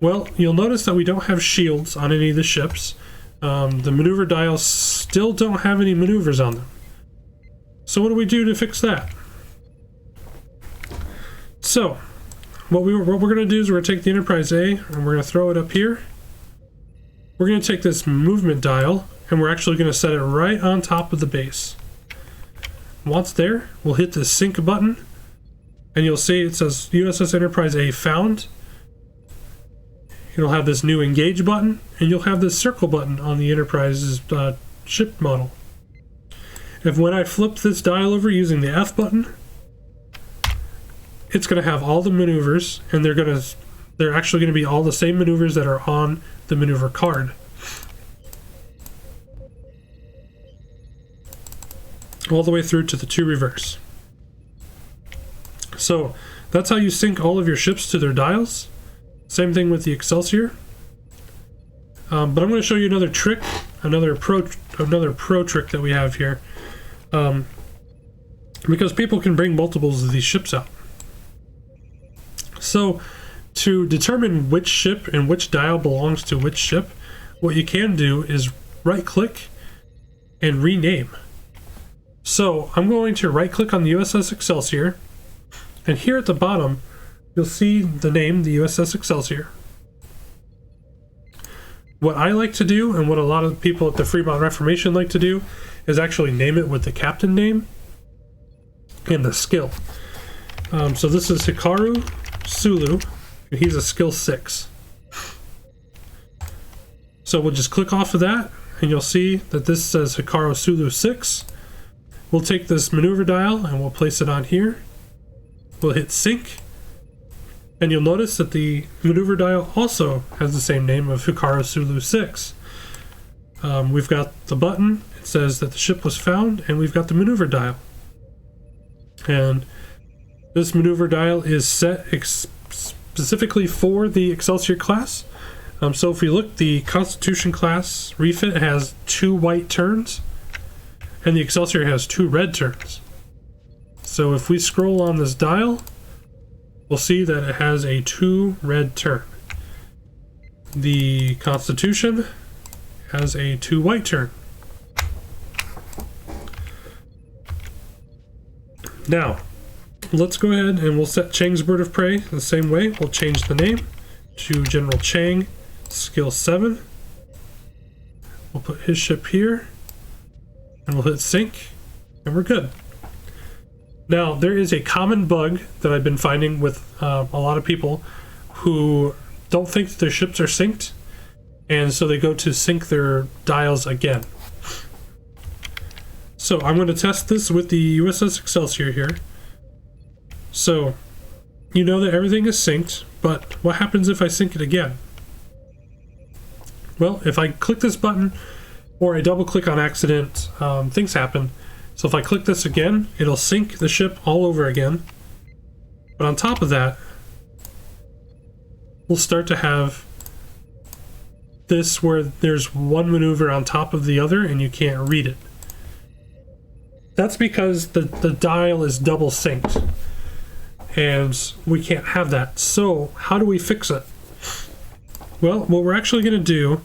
A: Well, you'll notice that we don't have shields on any of the ships. The maneuver dials still don't have any maneuvers on them. So what do we do to fix that? So what we're going to do is we're going to take the Enterprise A and we're going to throw it up here. We're going to take this movement dial and we're actually going to set it right on top of the base. Once there, we'll hit the sync button and you'll see it says USS Enterprise A found. You'll have this new engage button and you'll have this circle button on the Enterprise's ship model. If when I flip this dial over using the F button, it's going to have all the maneuvers, and they're actually going to be all the same maneuvers that are on the maneuver card. All the way through to the 2 reverse. So that's how you sync all of your ships to their dials. Same thing with the Excelsior. But I'm going to show you another trick, another pro trick that we have here. Because people can bring multiples of these ships out. So to determine which ship and which dial belongs to which ship, what you can do is right click and rename. So I'm going to right click on the USS Excelsior, and here at the bottom you'll see the name, the USS Excelsior. What I like to do, and what a lot of people at the Fremont Reformation like to do, is actually name it with the captain name and the skill. So this is Hikaru Sulu, and he's a skill 6. So we'll just click off of that, and you'll see that this says Hikaru Sulu 6. We'll take this maneuver dial and we'll place it on here. We'll hit sync, and you'll notice that the maneuver dial also has the same name of Hikaru Sulu 6. We've got the button, it says that the ship was found, and we've got the maneuver dial. And this maneuver dial is set specifically for the Excelsior class. So if we look, the Constitution class refit has 2 white turns, and the Excelsior has 2 red turns. So if we scroll on this dial, we'll see that it has a 2 red turn. The Constitution has a 2 white turn. Now, let's go ahead and we'll set Chang's Bird of Prey the same way. We'll change the name to General Chang, Skill 7. We'll put his ship here, and we'll hit sync, and we're good. Now, there is a common bug that I've been finding with a lot of people who don't think that their ships are synced, and so they go to sync their dials again. So I'm going to test this with the USS Excelsior here. So you know that everything is synced, but what happens if I sync it again? Well, if I click this button or I double click on accident, things happen. So if I click this again, it'll sync the ship all over again. But on top of that, we'll start to have this where there's one maneuver on top of the other and you can't read it. That's because the dial is double synced, and we can't have that. So how do we fix it? Well, what we're actually going to do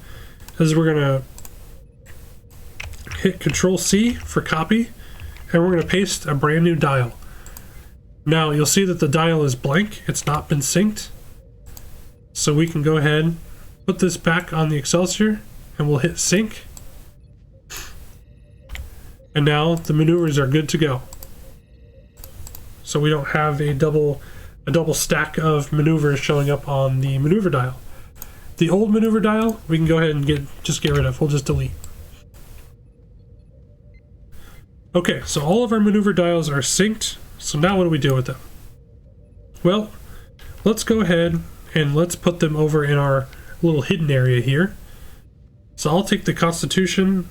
A: is we're going to hit Control-C for copy, and we're going to paste a brand new dial. Now you'll see that the dial is blank. It's not been synced. So we can go ahead, put this back on the Excelsior, and we'll hit sync. And now the maneuvers are good to go. So we don't have a double stack of maneuvers showing up on the maneuver dial. The old maneuver dial, we can go ahead and just get rid of. We'll just delete. Okay, so all of our maneuver dials are synced. So now what do we do with them? Well, let's go ahead and let's put them over in our little hidden area here. So I'll take the Constitution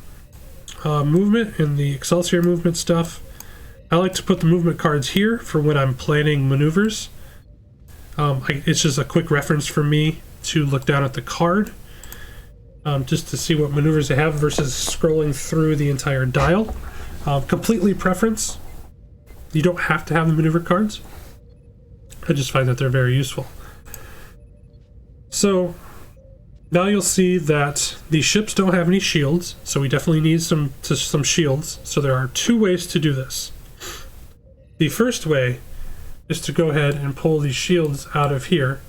A: movement and the Excelsior movement stuff. I like to put the movement cards here for when I'm planning maneuvers. It's just a quick reference for me to look down at the card, just to see what maneuvers they have versus scrolling through the entire dial. Completely preference. You don't have to have the maneuver cards. I just find that they're very useful. So now you'll see that the ships don't have any shields, so we definitely need some shields. So there are two ways to do this. The first way is to go ahead and pull these shields out of here,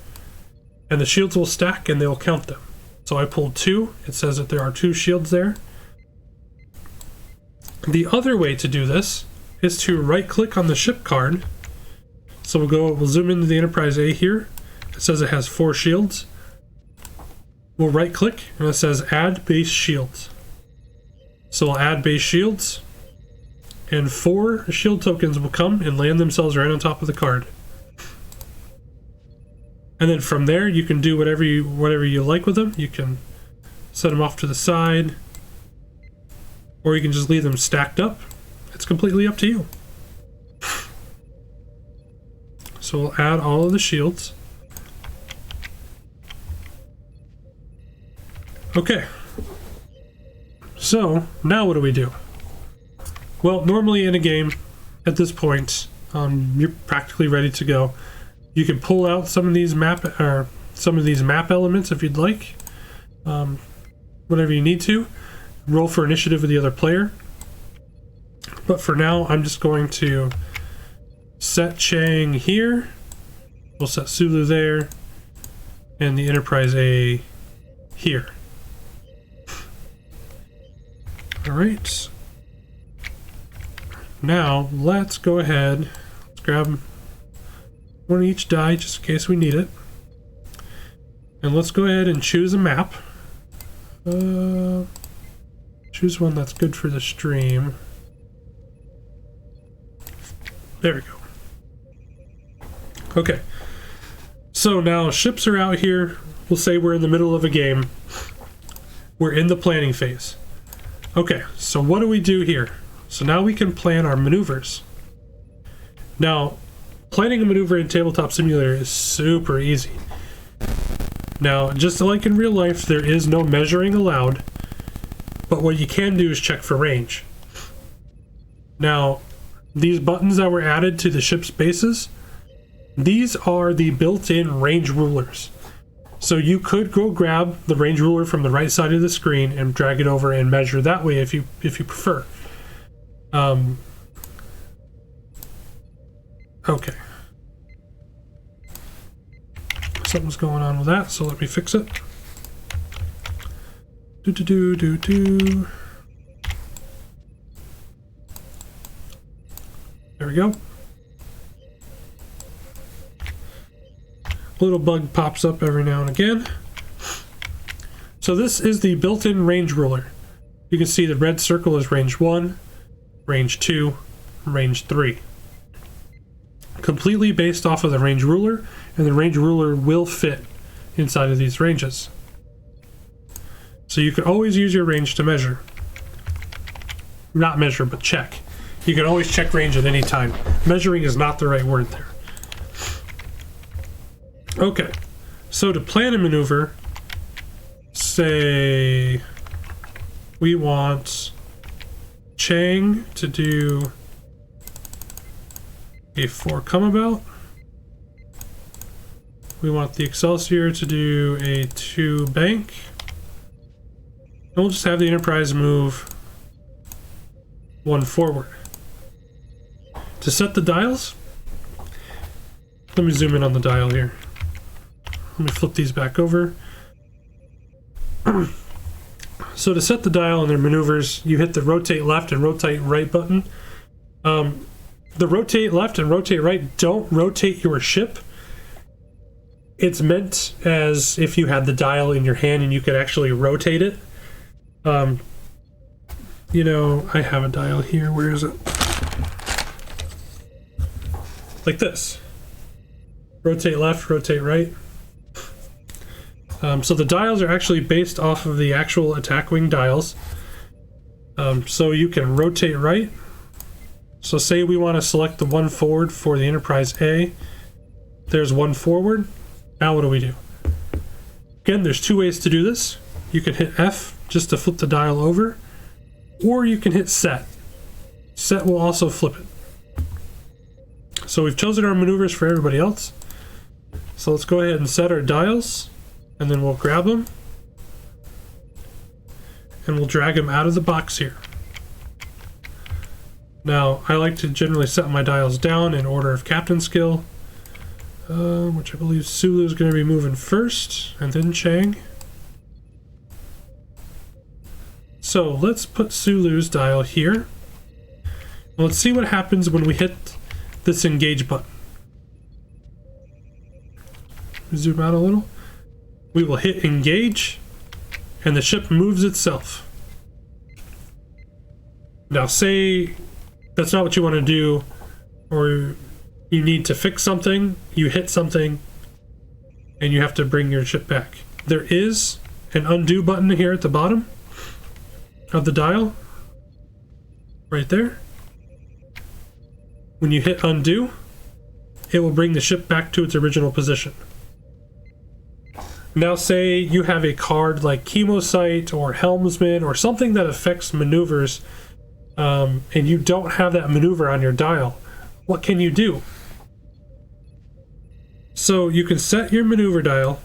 A: and the shields will stack and they'll count them. So I pulled two. It says that there are two shields there. The other way to do this is to right click on the ship card. So we'll zoom into the Enterprise A here. It says it has 4 shields. We'll right click and it says add base shields. So we'll add base shields, and 4 shield tokens will come and land themselves right on top of the card. And then from there you can do whatever you like with them. You can set them off to the side, or you can just leave them stacked up. It's completely up to you. So we'll add all of the shields. Okay. So now what do we do? Well, normally in a game at this point, you're practically ready to go. You can pull out some of these map elements if you'd like. Whatever you need to. Roll for initiative with the other player. But for now, I'm just going to set Chang here. We'll set Sulu there. And the Enterprise A here. Alright. Now, let's go ahead. Let's grab one of each die just in case we need it. And let's go ahead and choose a map. Choose one that's good for the stream. There we go. Okay. So now ships are out here. We'll say we're in the middle of a game. We're in the planning phase. Okay, so what do we do here? So now we can plan our maneuvers. Now, planning a maneuver in Tabletop Simulator is super easy. Now, just like in real life, there is no measuring allowed, but what you can do is check for range. Now, these buttons that were added to the ship's bases, these are the built-in range rulers. So you could go grab the range ruler from the right side of the screen and drag it over and measure that way if you prefer. Okay. Something's going on with that, so let me fix it. There we go. A little bug pops up every now and again. So this is the built-in range ruler. You can see the red circle is range 1, range 2, range 3. Completely based off of the range ruler, and the range ruler will fit inside of these ranges. So you can always use your range to measure. Not measure, but check. You can always check range at any time. Measuring is not the right word there. Okay, so to plan a maneuver, say we want Chang to do a 4 come about. We want the Excelsior to do a 2 bank. And we'll just have the Enterprise move 1 forward. To set the dials, let me zoom in on the dial here. Let me flip these back over. So to set the dial and their maneuvers, you hit the rotate left and rotate right button. The rotate left and rotate right don't rotate your ship. It's meant as if you had the dial in your hand and you could actually rotate it. You know, I have a dial here. Where is it? Like this. Rotate left, rotate right. So the dials are actually based off of the actual attack wing dials. So you can rotate right. So say we want to select the 1 forward for the Enterprise A. There's 1 forward. Now what do we do? Again, there's 2 ways to do this. You can hit F just to flip the dial over, or you can hit set. Set will also flip it. So we've chosen our maneuvers for everybody else. So let's go ahead and set our dials, and then we'll grab them, and we'll drag them out of the box here. Now, I like to generally set my dials down in order of captain skill, which I believe Sulu is going to be moving first, and then Chang. So let's put Sulu's dial here. Let's see what happens when we hit this engage button. Zoom out a little. We will hit engage, and the ship moves itself. Now say that's not what you want to do, or you need to fix something, you hit something, and you have to bring your ship back. There is an undo button here at the bottom of the dial, right there. When you hit undo, it will bring the ship back to its original position. Now say you have a card like Chemosite or Helmsman or something that affects maneuvers, and you don't have that maneuver on your dial. What can you do? So you can set your maneuver dial,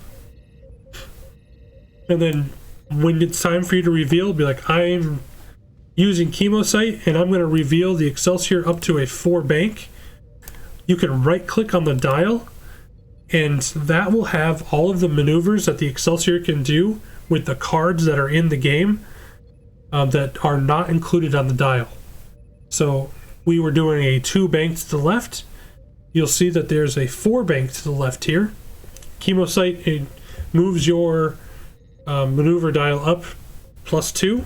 A: and then when it's time for you to reveal, be like, I'm using Chemosite and I'm going to reveal the Excelsior up to a 4 bank. You can right click on the dial, and that will have all of the maneuvers that the Excelsior can do with the cards that are in the game that are not included on the dial. So we were doing a 2 bank to the left. You'll see that there's a 4 bank to the left here. Chemosite, it moves your maneuver dial up +2.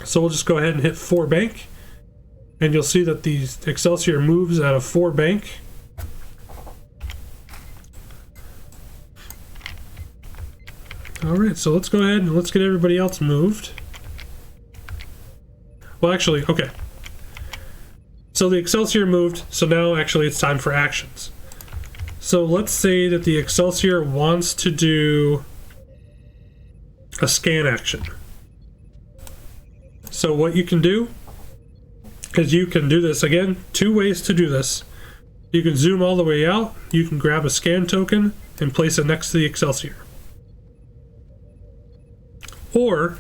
A: So we'll just go ahead and hit 4 bank, and you'll see that the Excelsior moves at a 4 bank. Alright, so let's go ahead and let's get everybody else moved. Well, actually, okay. So the Excelsior moved, so now actually it's time for actions. So let's say that the Excelsior wants to do a scan action. So what you can do is you can do this, again, 2 ways to do this. You can zoom all the way out, you can grab a scan token and place it next to the Excelsior. Or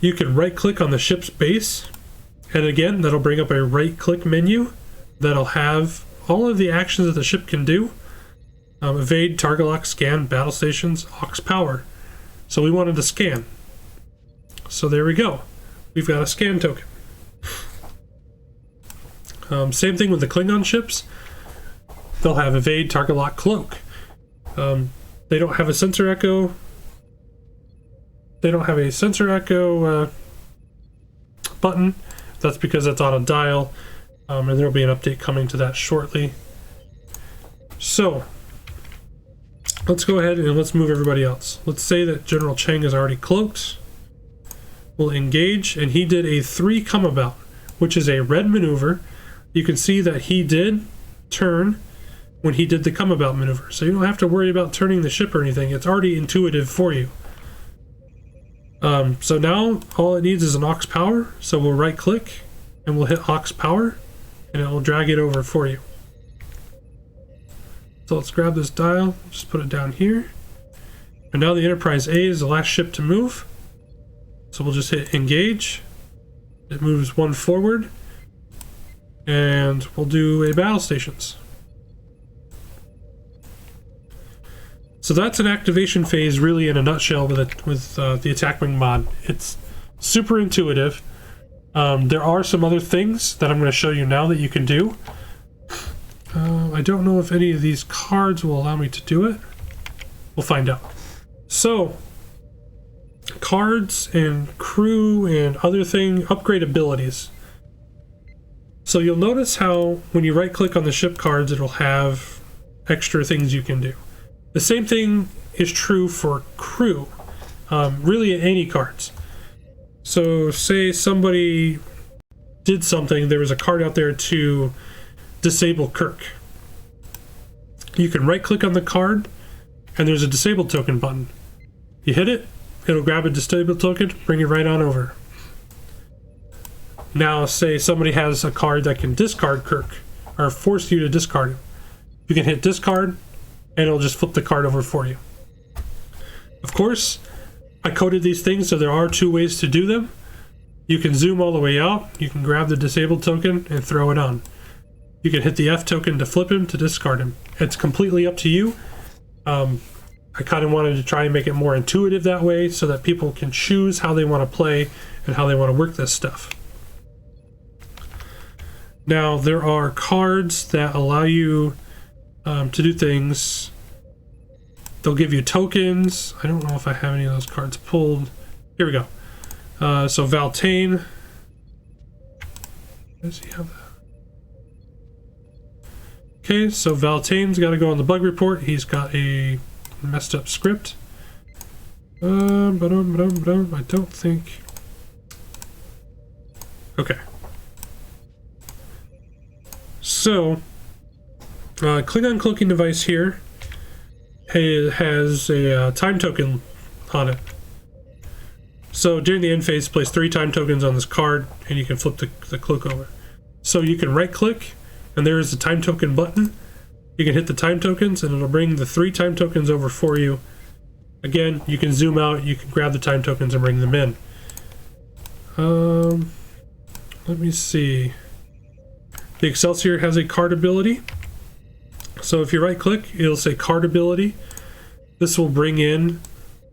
A: you can right click on the ship's base, and again that'll bring up a right click menu that'll have all of the actions that the ship can do. Evade, target lock, scan, battle stations, aux power. So we wanted to scan. So there we go. We've got a scan token. Same thing with the Klingon ships. They'll have evade, target lock, cloak. They don't have a sensor echo. They don't have a sensor echo button. That's because it's on a dial, and there'll be an update coming to that shortly. So let's go ahead and let's move everybody else. Let's say that General Chang is already cloaked. We'll engage, and he did a 3 come about, which is a red maneuver. You can see that he did turn when he did the come about maneuver, so you don't have to worry about turning the ship or anything. It's already intuitive for you. So now all it needs is an aux power, so we'll right click and we'll hit aux power, and it will drag it over for you. So let's grab this dial, just put it down here. And now the Enterprise A is the last ship to move. So we'll just hit engage. It moves one forward. And we'll do a battle stations. So that's an activation phase really in a nutshell with the attack wing mod. It's super intuitive. There are some other things that I'm going to show you now that you can do. I don't know if any of these cards will allow me to do it. We'll find out. So, cards and crew and other thing, upgrade abilities. So you'll notice how when you right click on the ship cards, it'll have extra things you can do. The same thing is true for crew, really any cards. So say somebody did something, there was a card out there to disable Kirk. You can right click on the card and there's a disable token button. You hit it, it'll grab a disable token, bring it right on over. Now say somebody has a card that can discard Kirk or force you to discard him. You can hit discard and it'll just flip the card over for you. Of course, I coded these things so there are two ways to do them. You can zoom all the way out, you can grab the disabled token and throw it on. You can hit the F token to flip him, to discard him. It's completely up to you. I kind of wanted to try and make it more intuitive that way so that people can choose how they want to play and how they want to work this stuff. Now, there are cards that allow you to do things. They'll give you tokens. I don't know if I have any of those cards pulled. Here we go. So Valtane. Does he have that? Okay, so Valtane's got to go on the bug report. He's got a messed up script. I don't think. Okay. So, Klingon cloaking device here has a time token on it. So during the end phase, place 3 time tokens on this card, and you can flip the cloak over. So you can right click, and there is the time token button. You can hit the time tokens, and it'll bring the 3 time tokens over for you. Again, you can zoom out, you can grab the time tokens and bring them in. Let me see. The Excelsior has a card ability. So if you right click, it'll say card ability. This will bring in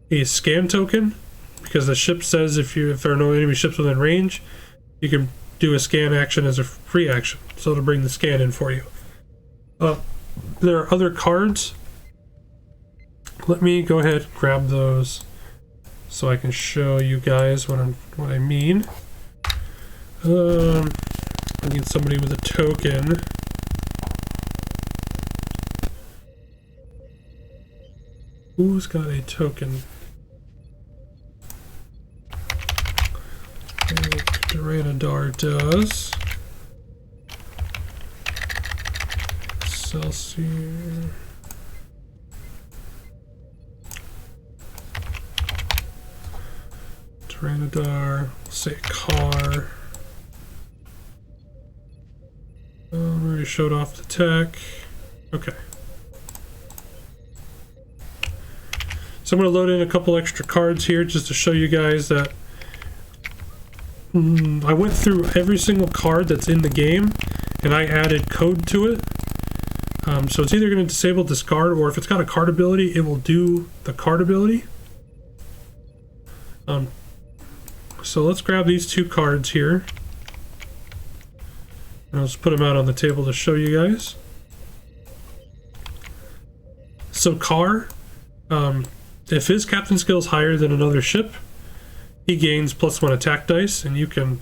A: a scan token, because the ship says if there are no enemy ships within range, you can do a scan action as a free action. So it'll bring the scan in for you. There are other cards. Let me go ahead and grab those so I can show you guys what I mean. I need somebody with a token. Who's got a token? Duranadar does. Excelsior. Duranadar. Let's say car. I already showed off the tech. Okay. So I'm going to load in a couple extra cards here just to show you guys that I went through every single card that's in the game and I added code to it. So it's either going to disable discard, or if it's got a card ability, it will do the card ability. So let's grab these 2 cards here. And I'll just put them out on the table to show you guys. So Carr, if his captain skill is higher than another ship, he gains +1 attack dice, and you can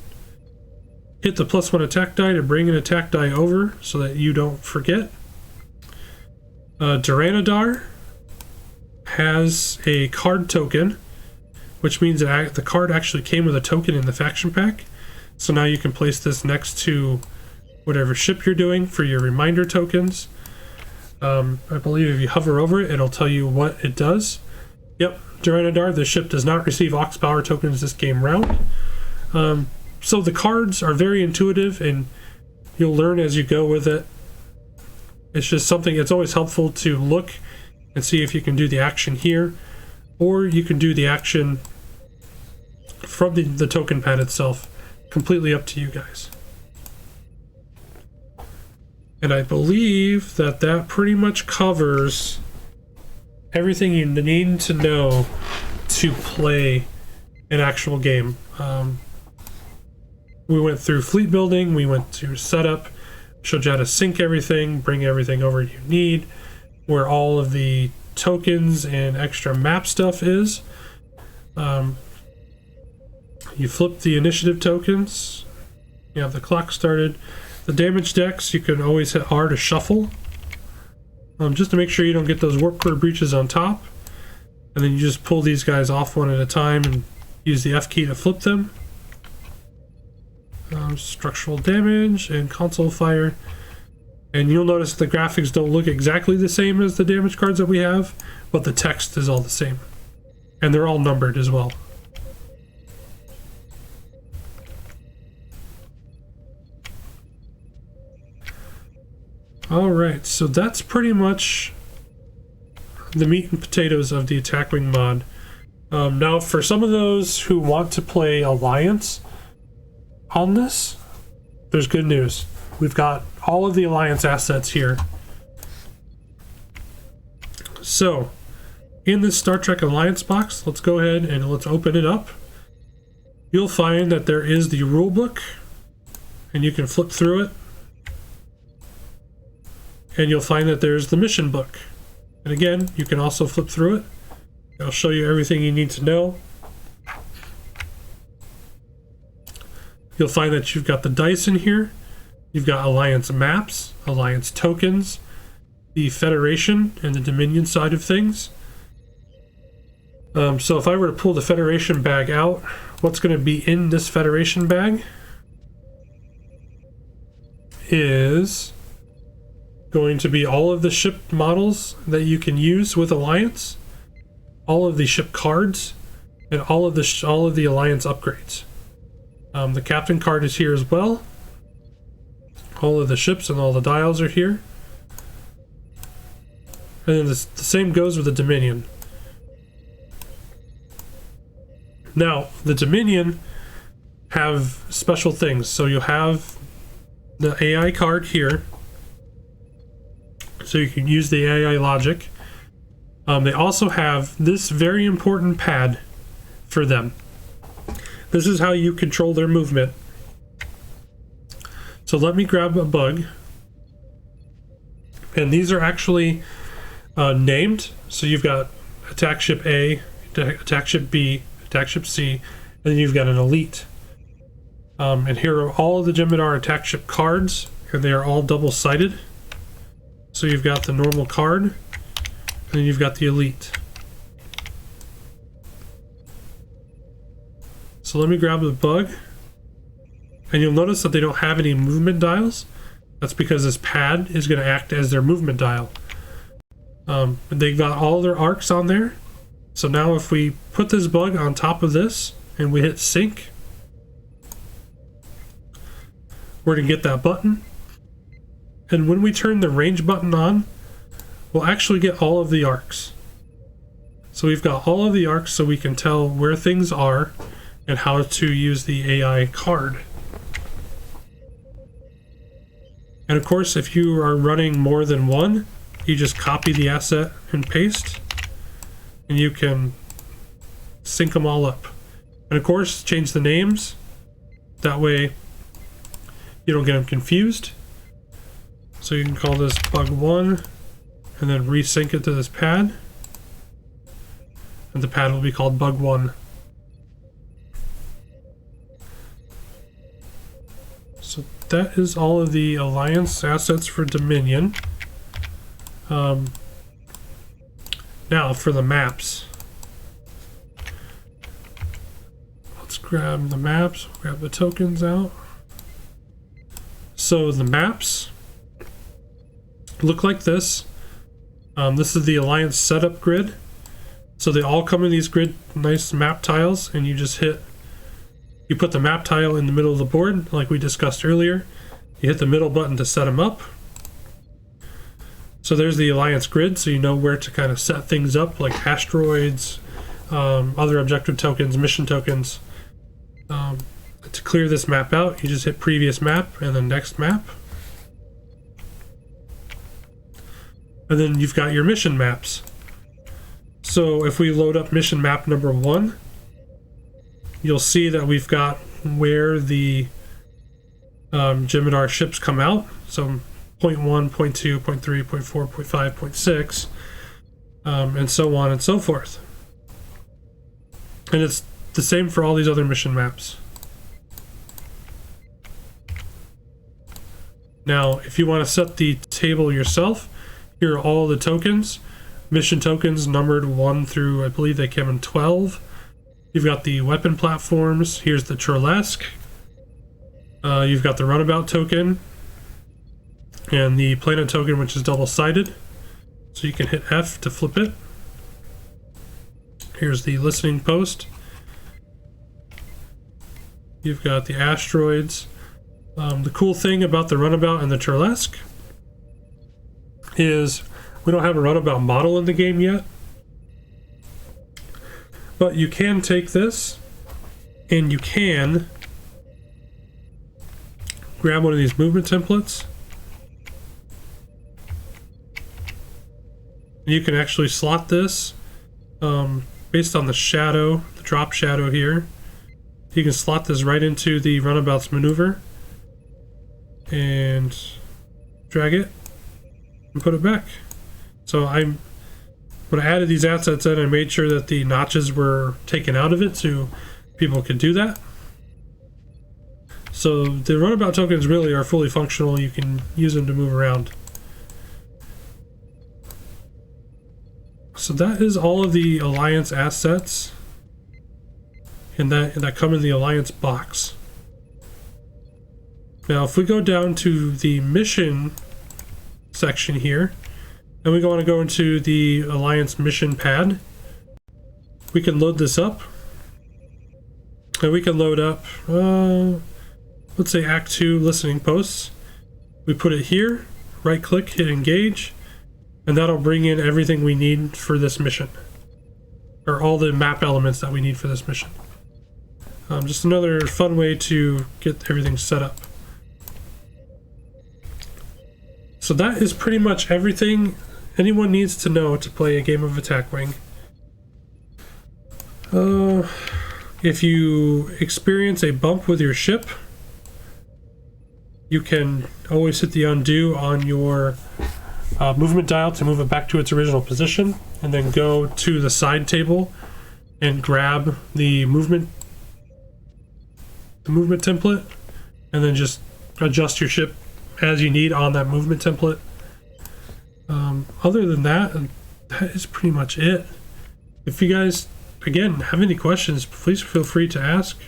A: hit the +1 attack die to bring an attack die over so that you don't forget. Duranadar has a card token, which means that the card actually came with a token in the faction pack. So now you can place this next to whatever ship you're doing for your reminder tokens. I believe if you hover over it, it'll tell you what it does. Yep, Duranadar, the ship does not receive Ox Power tokens this game round. So the cards are very intuitive, and You'll learn as you go with it. It's just something, it's always helpful to look and see if you can do the action here, or you can do the action from the token pad itself. Completely up to you guys. And I believe that pretty much covers everything you need to know to play an actual game. We went through fleet building, we went through setup, showed you how to sync everything, bring everything over you need, where all of the tokens and extra map stuff is. You flip the initiative tokens, you have the clock started. The damage decks, you can always hit R to shuffle, just to make sure you don't get those warp core breaches on top. And then you just pull these guys off one at a time and use the F key to flip them. Structural damage and console fire. And you'll notice the graphics don't look exactly the same as the damage cards that we have, but the text is all the same. And they're all numbered as well. Alright, so that's pretty much the meat and potatoes of the Attack Wing mod. Now, for some of those who want to play Alliance on this, there's good news. We've got all of the Alliance assets here. So, in this Star Trek Alliance box, let's go ahead and let's open it up. You'll find that there is the rulebook, and you can flip through it. And you'll find that there's the mission book. And again, you can also flip through it. I'll show you everything you need to know. You'll find that you've got the dice in here. You've got Alliance maps, Alliance tokens, the Federation and the Dominion side of things. So if I were to pull the Federation bag out, what's going to be in this Federation bag is going to be all of the ship models that you can use with Alliance, all of the ship cards, and all of the Alliance upgrades. The captain card is here as well. All of the ships and all the dials are here. And then the same goes with the Dominion. Now, the Dominion have special things. So you'll have the AI card here, so you can use the AI logic. They also have this very important pad for them. This is how you control their movement. So let me grab a bug. And these are actually named. So you've got Attack Ship A, Attack Ship B, Attack Ship C, and then you've got an Elite. And here are all of the Jem'Hadar Attack Ship cards, and they are all double-sided. So you've got the normal card, and then you've got the Elite. So let me grab the bug, and you'll notice that they don't have any movement dials. That's because this pad is going to act as their movement dial. They've got all their arcs on there. So now if we put this bug on top of this, and we hit sync, we're going to get that button. And when we turn the range button on, we'll actually get all of the arcs. So we've got all of the arcs so we can tell where things are and how to use the AI card. And of course, if you are running more than one, you just copy the asset and paste, and you can sync them all up. And of course, change the names. That way you don't get them confused. So you can call this bug 1 and then resync it to this pad. And the pad will be called bug 1. So that is all of the Alliance assets for Dominion. Now for the maps. Let's grab the maps, grab the tokens out. So the maps look like this. This is the Alliance setup grid. So they all come in these grid nice map tiles, and you just you put the map tile in the middle of the board like we discussed earlier. You hit the middle button to set them up. So there's the Alliance grid, so you know where to kind of set things up, like asteroids, other objective tokens, mission tokens. To clear this map out, you just hit previous map and then next map. And then you've got your mission maps. So if we load up mission map number 1, you'll see that we've got where the Jem'Hadar ships come out. So point 1, point 2, point 3, point 4, point 5, point 6, and so on and so forth. And it's the same for all these other mission maps. Now, if you want to set the table yourself, here are all the tokens. Mission tokens numbered 1 through, I believe they came in 12. You've got the weapon platforms. Here's the Turlesque. You've got the runabout token and the planet token, which is double-sided. So you can hit F to flip it. Here's the listening post. You've got the asteroids. The cool thing about the runabout and the Turlesque is we don't have a runabout model in the game yet, but you can take this and you can grab one of these movement templates. You can actually slot this based on the shadow, the drop shadow here. You can slot this right into the runabout's maneuver and drag it and put it back. So when I added these assets in, I made sure that the notches were taken out of it so people could do that. So the runabout tokens really are fully functional. You can use them to move around. So that is all of the Alliance assets and that come in the Alliance box. Now if we go down to the mission section here, and we want to go into the Alliance mission pad, we can load this up. And we can load up, let's say Act 2 listening posts. We put it here, right click, hit engage, and that'll bring in everything we need for this mission. Or all the map elements that we need for this mission. Just another fun way to get everything set up. So that is pretty much everything anyone needs to know to play a game of Attack Wing. If you experience a bump with your ship, you can always hit the undo on your movement dial to move it back to its original position, and then go to the side table and grab the movement template, and then just adjust your ship as you need on that movement template. Other than that, that is pretty much it. If you guys, again, have any questions, please feel free to ask.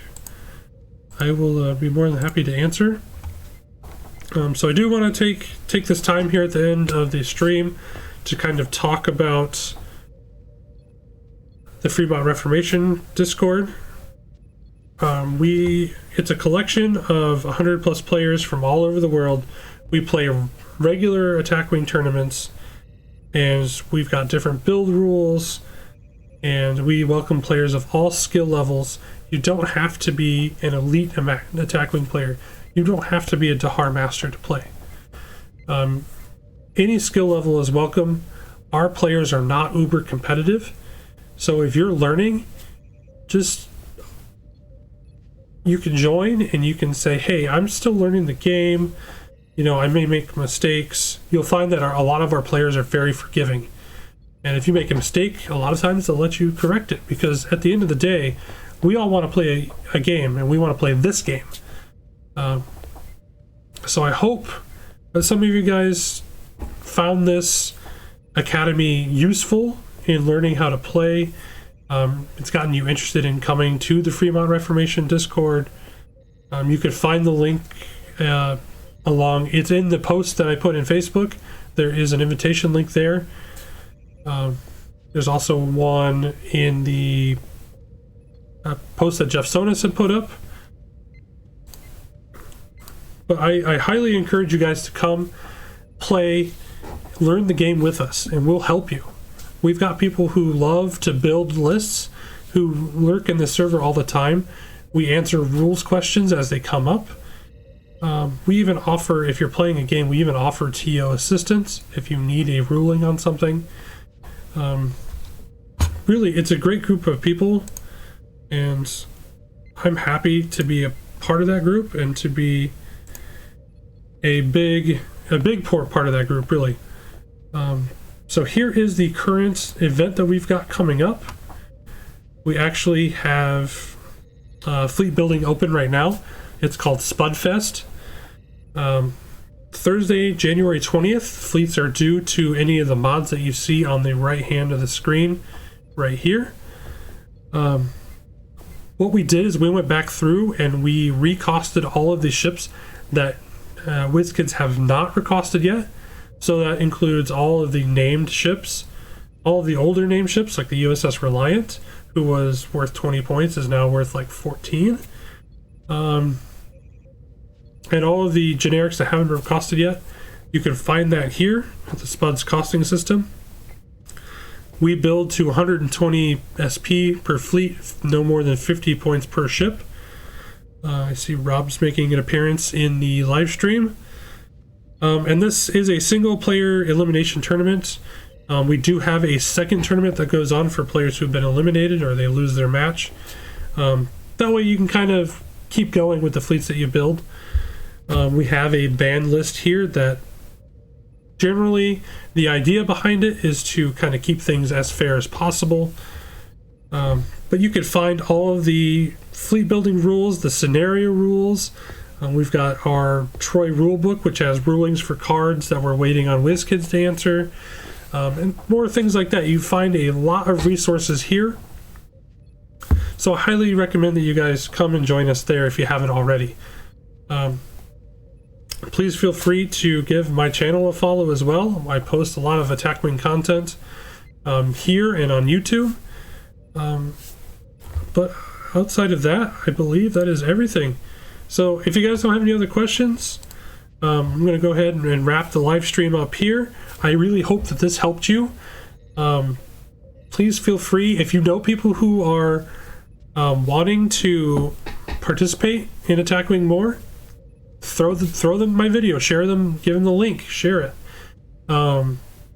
A: I will be more than happy to answer. So I do want to take this time here at the end of the stream to kind of talk about the Fremont Reformation Discord. It's a collection of 100 plus players from all over the world. We play regular Attack Wing tournaments, and we've got different build rules, and we welcome players of all skill levels. You don't have to be an elite Attack Wing player. You don't have to be a Dahar master to play. Any skill level is welcome. Our players are not uber competitive, so if you're learning, you can join and you can say, hey, I'm still learning the game. I may make mistakes. You'll find that a lot of our players are very forgiving. And if you make a mistake, a lot of times they'll let you correct it, because at the end of the day, we all want to play a game, and we want to play this game. So I hope that some of you guys found this academy useful in learning how to play. It's gotten you interested in coming to the Fremont Reformation Discord. You can find the link it's in the post that I put in Facebook. There is an invitation link there. There's also one in the post that Jeff Sonis had put up. But I highly encourage you guys to come, play, learn the game with us, and we'll help you. We've got people who love to build lists, who lurk in the server all the time. We answer rules questions as they come up. We even offer, if you're playing a game, we even offer TO assistance if you need a ruling on something. Really, it's a great group of people, and I'm happy to be a part of that group and to be a big part of that group, really. So here is the current event that we've got coming up. We actually have fleet building open right now. It's called Spudfest. Thursday, January 20th, fleets are due to any of the mods that you see on the right hand of the screen right here. What we did is we went back through and we recosted all of the ships that WizKids have not recosted yet. So that includes all of the named ships, all of the older named ships like the USS Reliant, who was worth 20 points, is now worth like 14. And all of the generics that haven't been costed yet, you can find that here at the Spuds costing system. We build to 120 SP per fleet, no more than 50 points per ship. I see Rob's making an appearance in the live stream. And this is a single player elimination tournament. We do have a second tournament that goes on for players who've been eliminated or they lose their match. That way you can kind of keep going with the fleets that you build. We have a ban list here that generally the idea behind it is to kind of keep things as fair as possible. But you can find all of the fleet building rules, the scenario rules. We've got our Troy rulebook, which has rulings for cards that we're waiting on WizKids to answer, and more things like that. You find a lot of resources here. So I highly recommend that you guys come and join us there if you haven't already. Please feel free to give my channel a follow as well. I post a lot of Attack Wing content here and on YouTube. But outside of that, I believe that is everything. So if you guys don't have any other questions, I'm going to go ahead and wrap the live stream up here. I really hope that this helped you. Please feel free, if you know people who are wanting to participate in Attack Wing more, throw them my video, share them, give them the link, share it.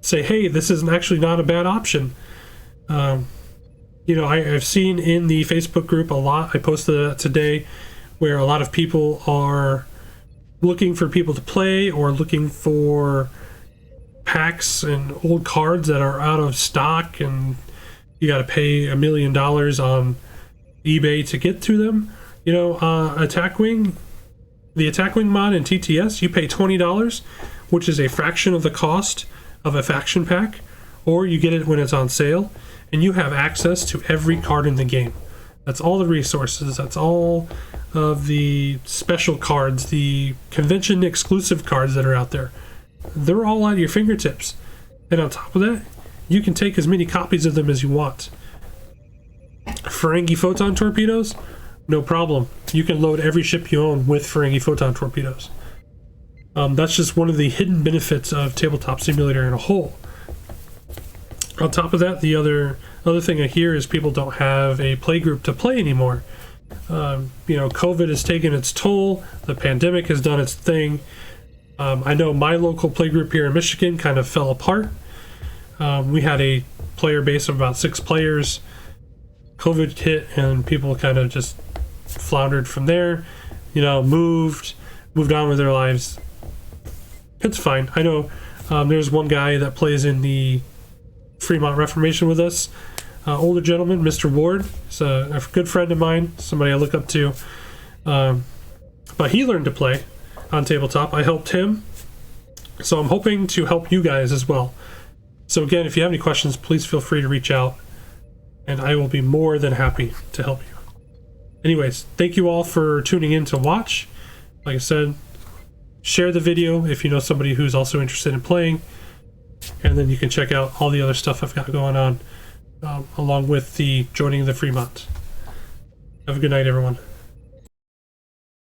A: Say, hey, this is actually not a bad option. You know, I've seen in the Facebook group a lot, I posted that today, where a lot of people are looking for people to play or looking for packs and old cards that are out of stock and you got to pay $1 million on eBay to get to them. You know, Attack Wing, the Attack Wing mod in TTS, you pay $20, which is a fraction of the cost of a faction pack, or you get it when it's on sale, and you have access to every card in the game. That's all the resources, that's all of the special cards, the convention exclusive cards that are out there. They're all at your fingertips. And on top of that, you can take as many copies of them as you want. Ferengi photon torpedoes, no problem. You can load every ship you own with Ferengi photon torpedoes. That's just one of the hidden benefits of Tabletop Simulator in a whole. On top of that, the other thing I hear is people don't have a play group to play anymore. You know, COVID has taken its toll. The pandemic has done its thing. I know my local play group here in Michigan kind of fell apart. We had a player base of about 6 players. COVID hit and people kind of just floundered from there. You know, moved on with their lives. It's fine. I know there's one guy that plays in the Fremont Reformation with us. Older gentleman, Mr. Ward. He's a good friend of mine, somebody I look up to. But he learned to play on tabletop. I helped him. So I'm hoping to help you guys as well. So again, if you have any questions, please feel free to reach out. And I will be more than happy to help you. Anyways, thank you all for tuning in to watch. Like I said, share the video if you know somebody who's also interested in playing. And then you can check out all the other stuff I've got going on, along with the joining the Fremont. Have a good night, everyone.